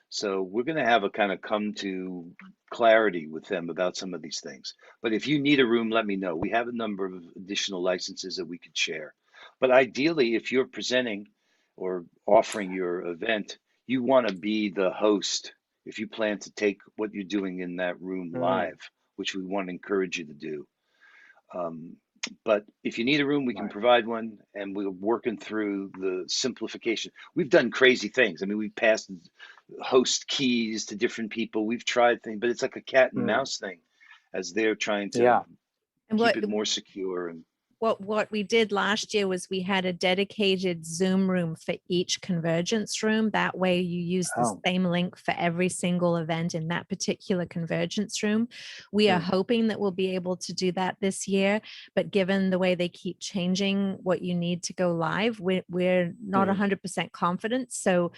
So we're going to have a kind of come to clarity with them about some of these things. But if you need a room, let me know. We have a number of additional licenses that we could share. But ideally, if you're presenting or offering your event, you want to be the host if you plan to take what you're doing in that room live, which we want to encourage you to do. But if you need a room, we can provide one, and we're working through the simplification. We've done crazy things. I mean, we've passed host keys to different people. We've tried things, but it's like a cat and mouse thing as they're trying to keep it more secure. And what we did last year was we had a dedicated Zoom room for each convergence room. That way you use the same link for every single event in that particular convergence room. We are hoping that we'll be able to do that this year, but given the way they keep changing what you need to go live, we're not 100% confident. So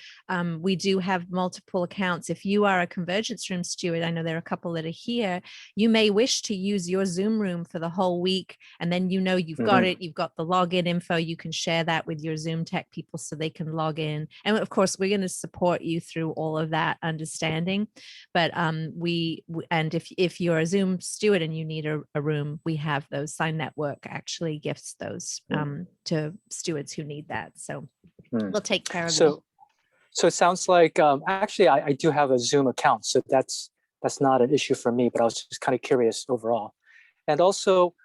we do have multiple accounts. If you are a convergence room steward, I know there are a couple that are here, you may wish to use your Zoom room for the whole week, and then you've got it, you've got the login info, you can share that with your Zoom tech people so they can log in. And of course, we're going to support you through all of that understanding. But if you're a Zoom steward and you need a room, we have those. Sign Network actually gifts those to stewards who need that. So we'll take care of you. So it sounds like, actually, I do have a Zoom account, so that's not an issue for me, but I was just kind of curious overall. And also,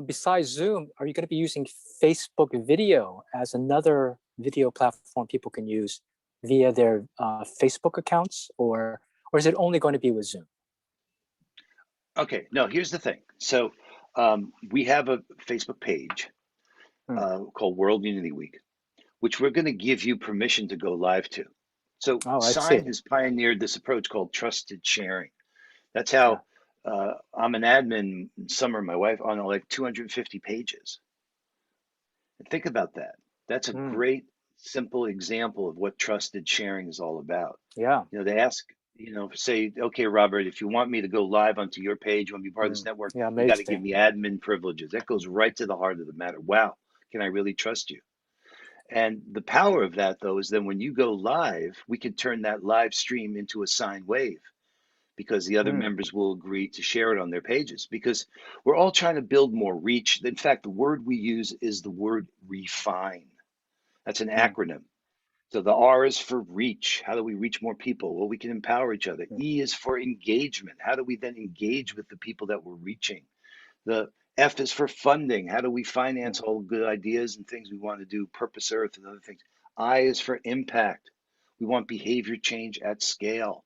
besides Zoom, are you going to be using Facebook video as another video platform people can use via their Facebook accounts, or is it only going to be with Zoom? Okay, no, here's the thing. So we have a Facebook page called World Unity Week, which we're going to give you permission to go live to. So Sign has pioneered this approach called trusted sharing. That's how I'm an admin, Summer, my wife, on like 250 pages. And think about that. That's a great, simple example of what trusted sharing is all about. Yeah. They ask, say, okay, Robert, if you want me to go live onto your page, you want to be part of this network, you got to give me admin privileges. That goes right to the heart of the matter. Wow, can I really trust you? And the power of that, though, is then when you go live, we can turn that live stream into a sine wave, because the other members will agree to share it on their pages, because we're all trying to build more reach. In fact, the word we use is the word refine. That's an acronym. So the R is for reach. How do we reach more people? Well, we can empower each other. E is for engagement. How do we then engage with the people that we're reaching? The F is for funding. How do we finance all good ideas and things we want to do, Purpose Earth and other things? I is for impact. We want behavior change at scale.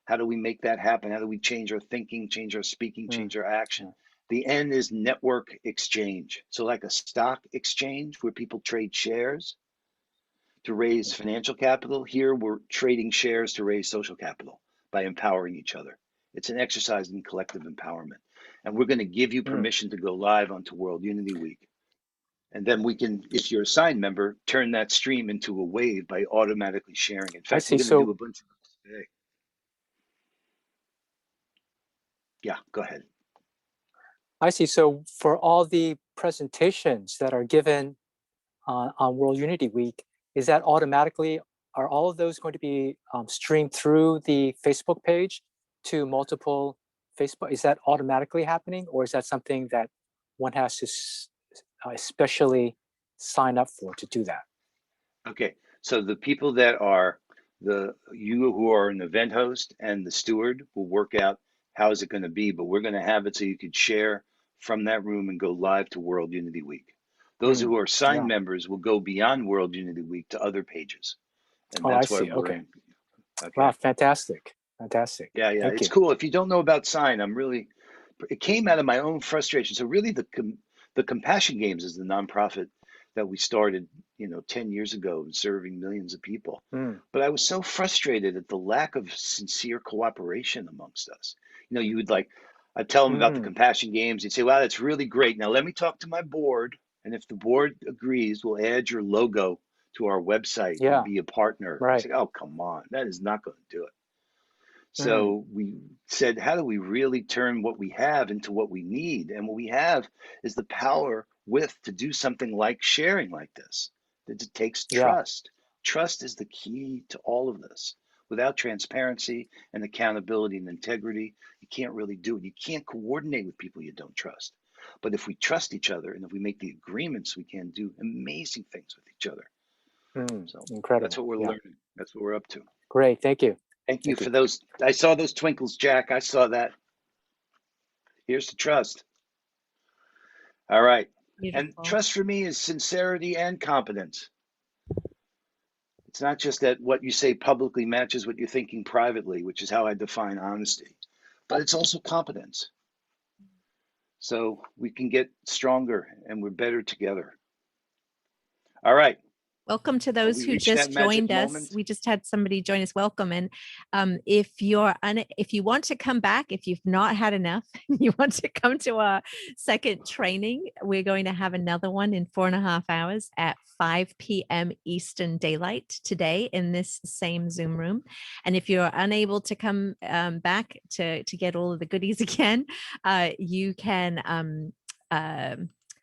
How do we make that happen? How do we change our thinking, change our speaking, change our action? The N is network exchange. So like a stock exchange where people trade shares, to raise financial capital. Here we're trading shares to raise social capital by empowering each other. It's an exercise in collective empowerment. And we're going to give you permission to go live onto World Unity Week. And then we can, if you're a signed member, turn that stream into a wave by automatically sharing. In fact, we're going to do a bunch of this today. Yeah, go ahead. I see. So for all the presentations that are given on World Unity Week, is that automatically, are all of those going to be streamed through the Facebook page to multiple Facebook? Is that automatically happening, or is that something that one has to especially sign up for to do that? Okay, so the people that are you who are an event host and the steward will work out how is it going to be, but we're going to have it so you could share from that room and go live to World Unity Week. Those who are signed members will go beyond World Unity Week to other pages. And that's I see. what Okay. Okay. Wow, fantastic. Fantastic. Yeah, Thank it's you. cool. If you don't know about Sign, it came out of my own frustration. So really the Compassion Games is the nonprofit that we started, 10 years ago, serving millions of people. But I was so frustrated at the lack of sincere cooperation amongst us. You would I'd tell them about the Compassion Games. You'd say, wow, that's really great. Now let me talk to my board. And if the board agrees, we'll add your logo to our website and be a partner. Right. I said, oh, come on, that is not going to do it. So we said, how do we really turn what we have into what we need? And what we have is the power to do something like sharing like this. It takes trust. Trust is the key to all of this. Without transparency and accountability and integrity, you can't really do it. You can't coordinate with people you don't trust. But if we trust each other and if we make the agreements, we can do amazing things with each other. So incredible. That's what we're learning. That's what we're up to. Great. Thank you. Thank you for those. I saw those twinkles, Jack. I saw that. Here's the trust. All right. Beautiful. And trust for me is sincerity and competence. It's not just that what you say publicly matches what you're thinking privately, which is how I define honesty, but it's also competence. So we can get stronger and we're better together. All right. Welcome to those who just joined us. We just had somebody join us. Welcome. And if you want to come back, if you've not had enough, you want to come to our second training, we're going to have another one in 4.5 hours at 5 p.m. Eastern Daylight today in this same Zoom room. And if you're unable to come back to get all of the goodies again, you can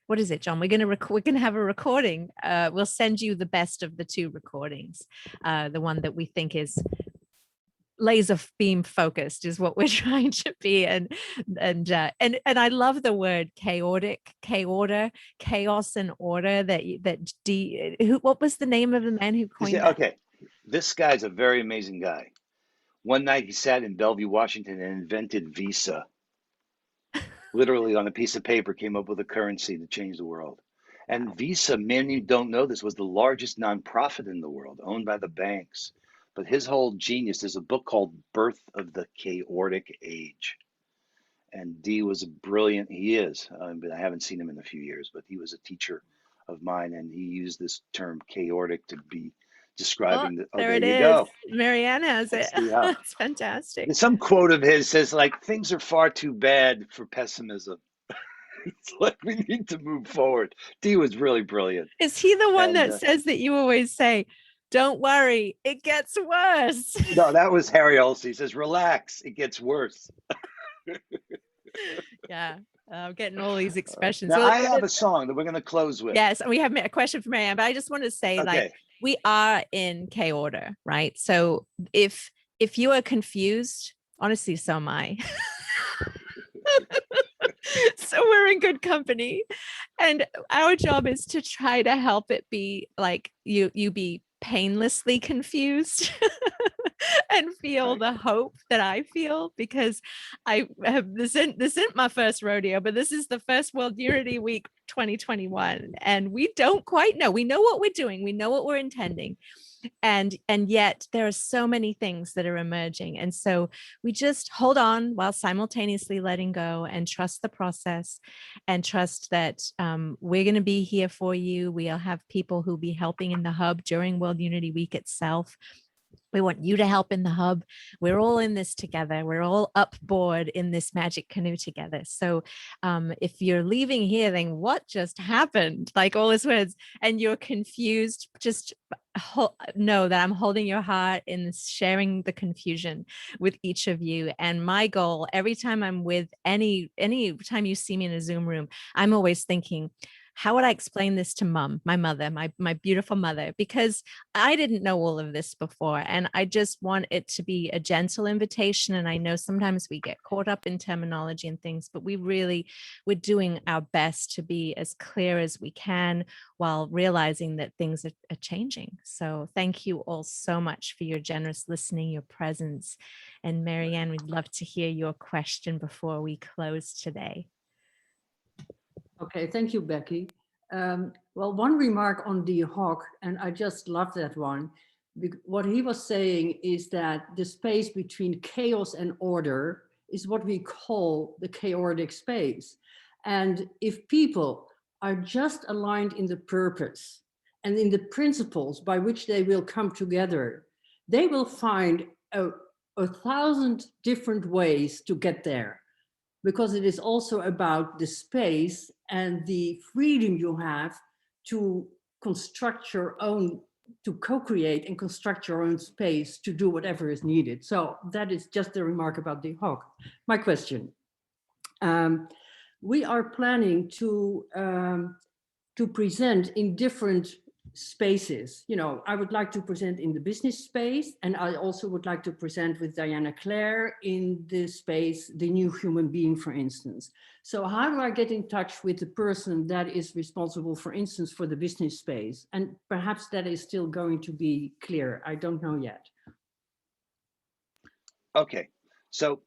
what is it, John? We're gonna have a recording. We'll send you the best of the two recordings. The one that we think is laser beam focused is what we're trying to be, and I love the word chaotic, chaos and order. What was the name of the man who coined that? Okay, this guy's a very amazing guy. One night he sat in Bellevue, Washington, and invented Visa. Literally on a piece of paper, came up with a currency to change the world. And Visa, many don't know this, was the largest nonprofit in the world, owned by the banks. But his whole genius, there's a book called Birth of the Chaotic Age. And D was he is, but I haven't seen him in a few years, but he was a teacher of mine, and he used this term chaotic to be describing there it is. Go. Marianne has it. That's fantastic. Some quote of his says, things are far too bad for pessimism. It's like we need to move forward. D was really brilliant. Is he the one that says that you always say, don't worry, it gets worse? No, that was Harry Olsen. He says, relax, it gets worse. Yeah. I'm getting all these expressions. Now, I have a song that we're going to close with. Yes, we have a question from Marianne, but I just want to say, we are in K-order, right? So if you are confused, honestly, so am I. So we're in good company. And our job is to try to help it be like you be painlessly confused. and feel the hope that I feel, because I have this isn't my first rodeo, but this is the first World Unity Week 2021, and we don't quite know. We know what we're doing, we know what we're intending, and yet there are so many things that are emerging, and so we just hold on while simultaneously letting go and trust the process, and trust that we're going to be here for you. We'll have people who'll be helping in the hub during World Unity Week itself. We want you to help in the hub. We're all in this together. We're all up board in this magic canoe together. So if you're leaving here thinking, what just happened? Like all these words, and you're confused, just know that I'm holding your heart in sharing the confusion with each of you. And my goal, every time I'm with any time you see me in a Zoom room, I'm always thinking, how would I explain this to mom, my mother, my beautiful mother? Because I didn't know all of this before. And I just want it to be a gentle invitation. And I know sometimes we get caught up in terminology and things, but we're doing our best to be as clear as we can while realizing that things are changing. So thank you all so much for your generous listening, your presence. And Marianne, we'd love to hear your question before we close today. Okay, thank you, Becky. Well, one remark on the hawk, and I just love that one. What he was saying is that the space between chaos and order is what we call the chaotic space. And if people are just aligned in the purpose and in the principles by which they will come together, they will find a 1,000 different ways to get there. Because it is also about the space and the freedom you have to construct your own, to co-create and construct your own space to do whatever is needed. So that is just a remark about the hawk. My question. We are planning to present in different spaces. You know, I would like to present in the business space, and I also would like to present with Diana Claire in the space, the new human being, for instance. So how do I get in touch with the person that is responsible, for instance, for the business space? And perhaps that is still going to be clear. I don't know yet. Okay, so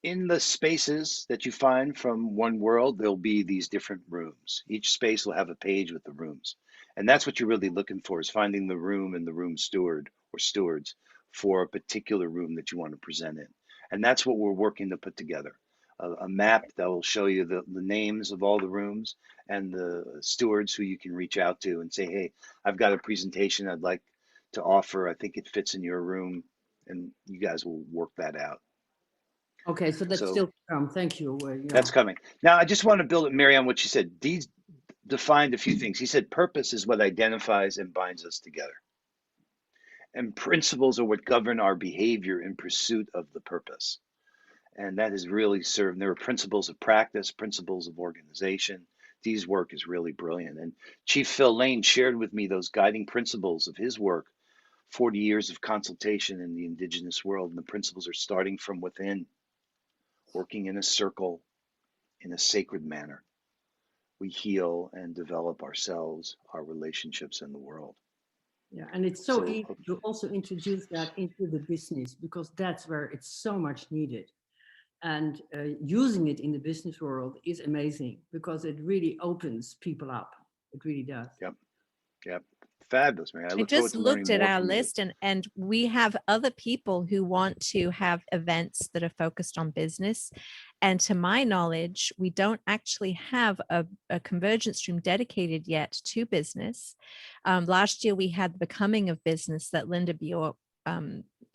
in the spaces that you find from One World, there'll be these different rooms. Each space will have a page with the rooms. And that's what you're really looking for, is finding the room and the room steward or stewards for a particular room that you want to present in. And that's what we're working to put together. A map that will show you the names of all the rooms and the stewards who you can reach out to and say, hey, I've got a presentation I'd like to offer. I think it fits in your room. And you guys will work that out. Okay, so that's still to come. Thank you. That's coming. Now, I just want to build it, Mary, on what she said. Dee's defined a few things. He said purpose is what identifies and binds us together. And principles are what govern our behavior in pursuit of the purpose. And that has really served. There are principles of practice, principles of organization. Dee's work is really brilliant. And Chief Phil Lane shared with me those guiding principles of his work, 40 years of consultation in the indigenous world. And the principles are starting from within, working in a circle, in a sacred manner. We heal and develop ourselves, our relationships, in the world. Yeah, and it's so easy to also introduce that into the business, because that's where it's so much needed. And using it in the business world is amazing, because it really opens people up. It really does. Yep. Yep. Fabulous, man. I just looked at our list, and we have other people who want to have events that are focused on business. And to my knowledge, we don't actually have a convergence room dedicated yet to business. Last year, we had the Becoming of Business that Linda Bjork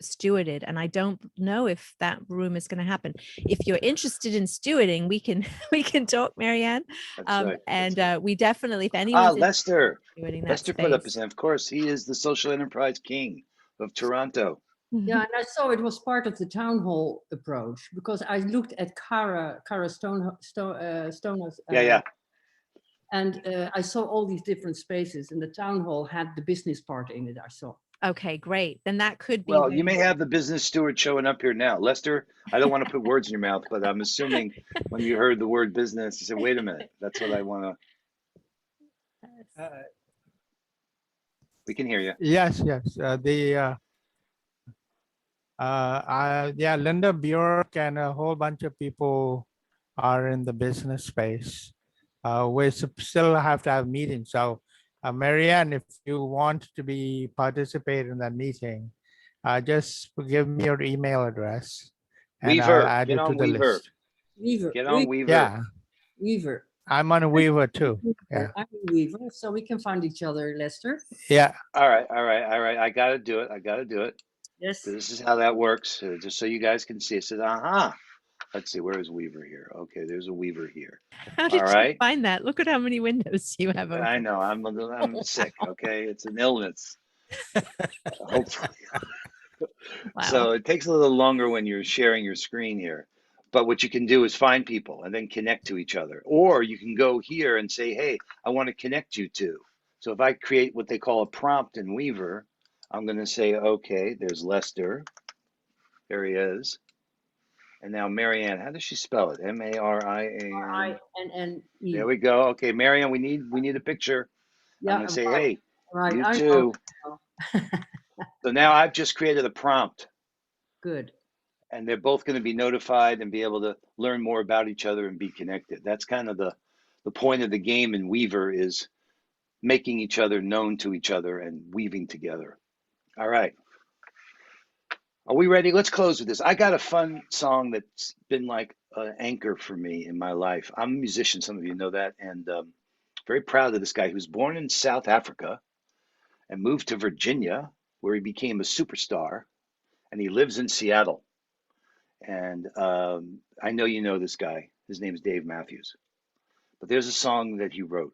stewarded, and I don't know if that room is going to happen. If you're interested in stewarding, we can talk, Marianne. We definitely, if anyone's Lester Lester put up his hand. Of course, he is the social enterprise king of Toronto. Yeah, and I saw it was part of the town hall approach, because I looked at Cara Stoner's. Yeah. And I saw all these different spaces, and the town hall had the business part in it. I saw. Okay, great. Then that could be. Well, you may have the business steward showing up here now. Lester, I don't want to put words in your mouth, but I'm assuming when you heard the word business, you said, wait a minute, that's what I want to. We can hear you. Yes. Yeah, Linda Bjork and a whole bunch of people are in the business space. We still have to have meetings. So, Marianne, if you want to participate in that meeting, just give me your email address, and I'll Weaver, add get you to on the Weaver. list. Weaver. Get on Weaver. Yeah, Weaver. I'm on Weaver too. Yeah, I'm a Weaver, so we can find each other, Lester. yeah. All right. I got to do it. I got to do it. Yes. This is how that works. Just so you guys can see. It says, aha. Let's see. Where is Weaver here? Okay, there's a Weaver here. How did All you right. find that? Look at how many windows you have open. I know. I'm sick. Okay, it's an illness. Hopefully. Wow. So it takes a little longer when you're sharing your screen here. But what you can do is find people and then connect to each other. Or you can go here and say, hey, I want to connect you to. So if I create what they call a prompt in Weaver, I'm going to say, okay, there's Lester. There he is. And now Marianne, how does she spell it? M-A-R-I-A-N. R-I-N-N-E. There we go. Okay, Marianne, we need a picture. Yeah, I'm going to say, right, hey, right. you I too. know. So now I've just created a prompt. Good. And they're both going to be notified and be able to learn more about each other and be connected. That's kind of the point of the game in Weaver, is making each other known to each other and weaving together. All right. Are we ready? Let's close with this. I got a fun song that's been like an anchor for me in my life. I'm a musician, some of you know that, and very proud of this guy who's born in South Africa and moved to Virginia, where he became a superstar, and he lives in Seattle. And I know you know this guy. His name is Dave Matthews. But there's a song that he wrote.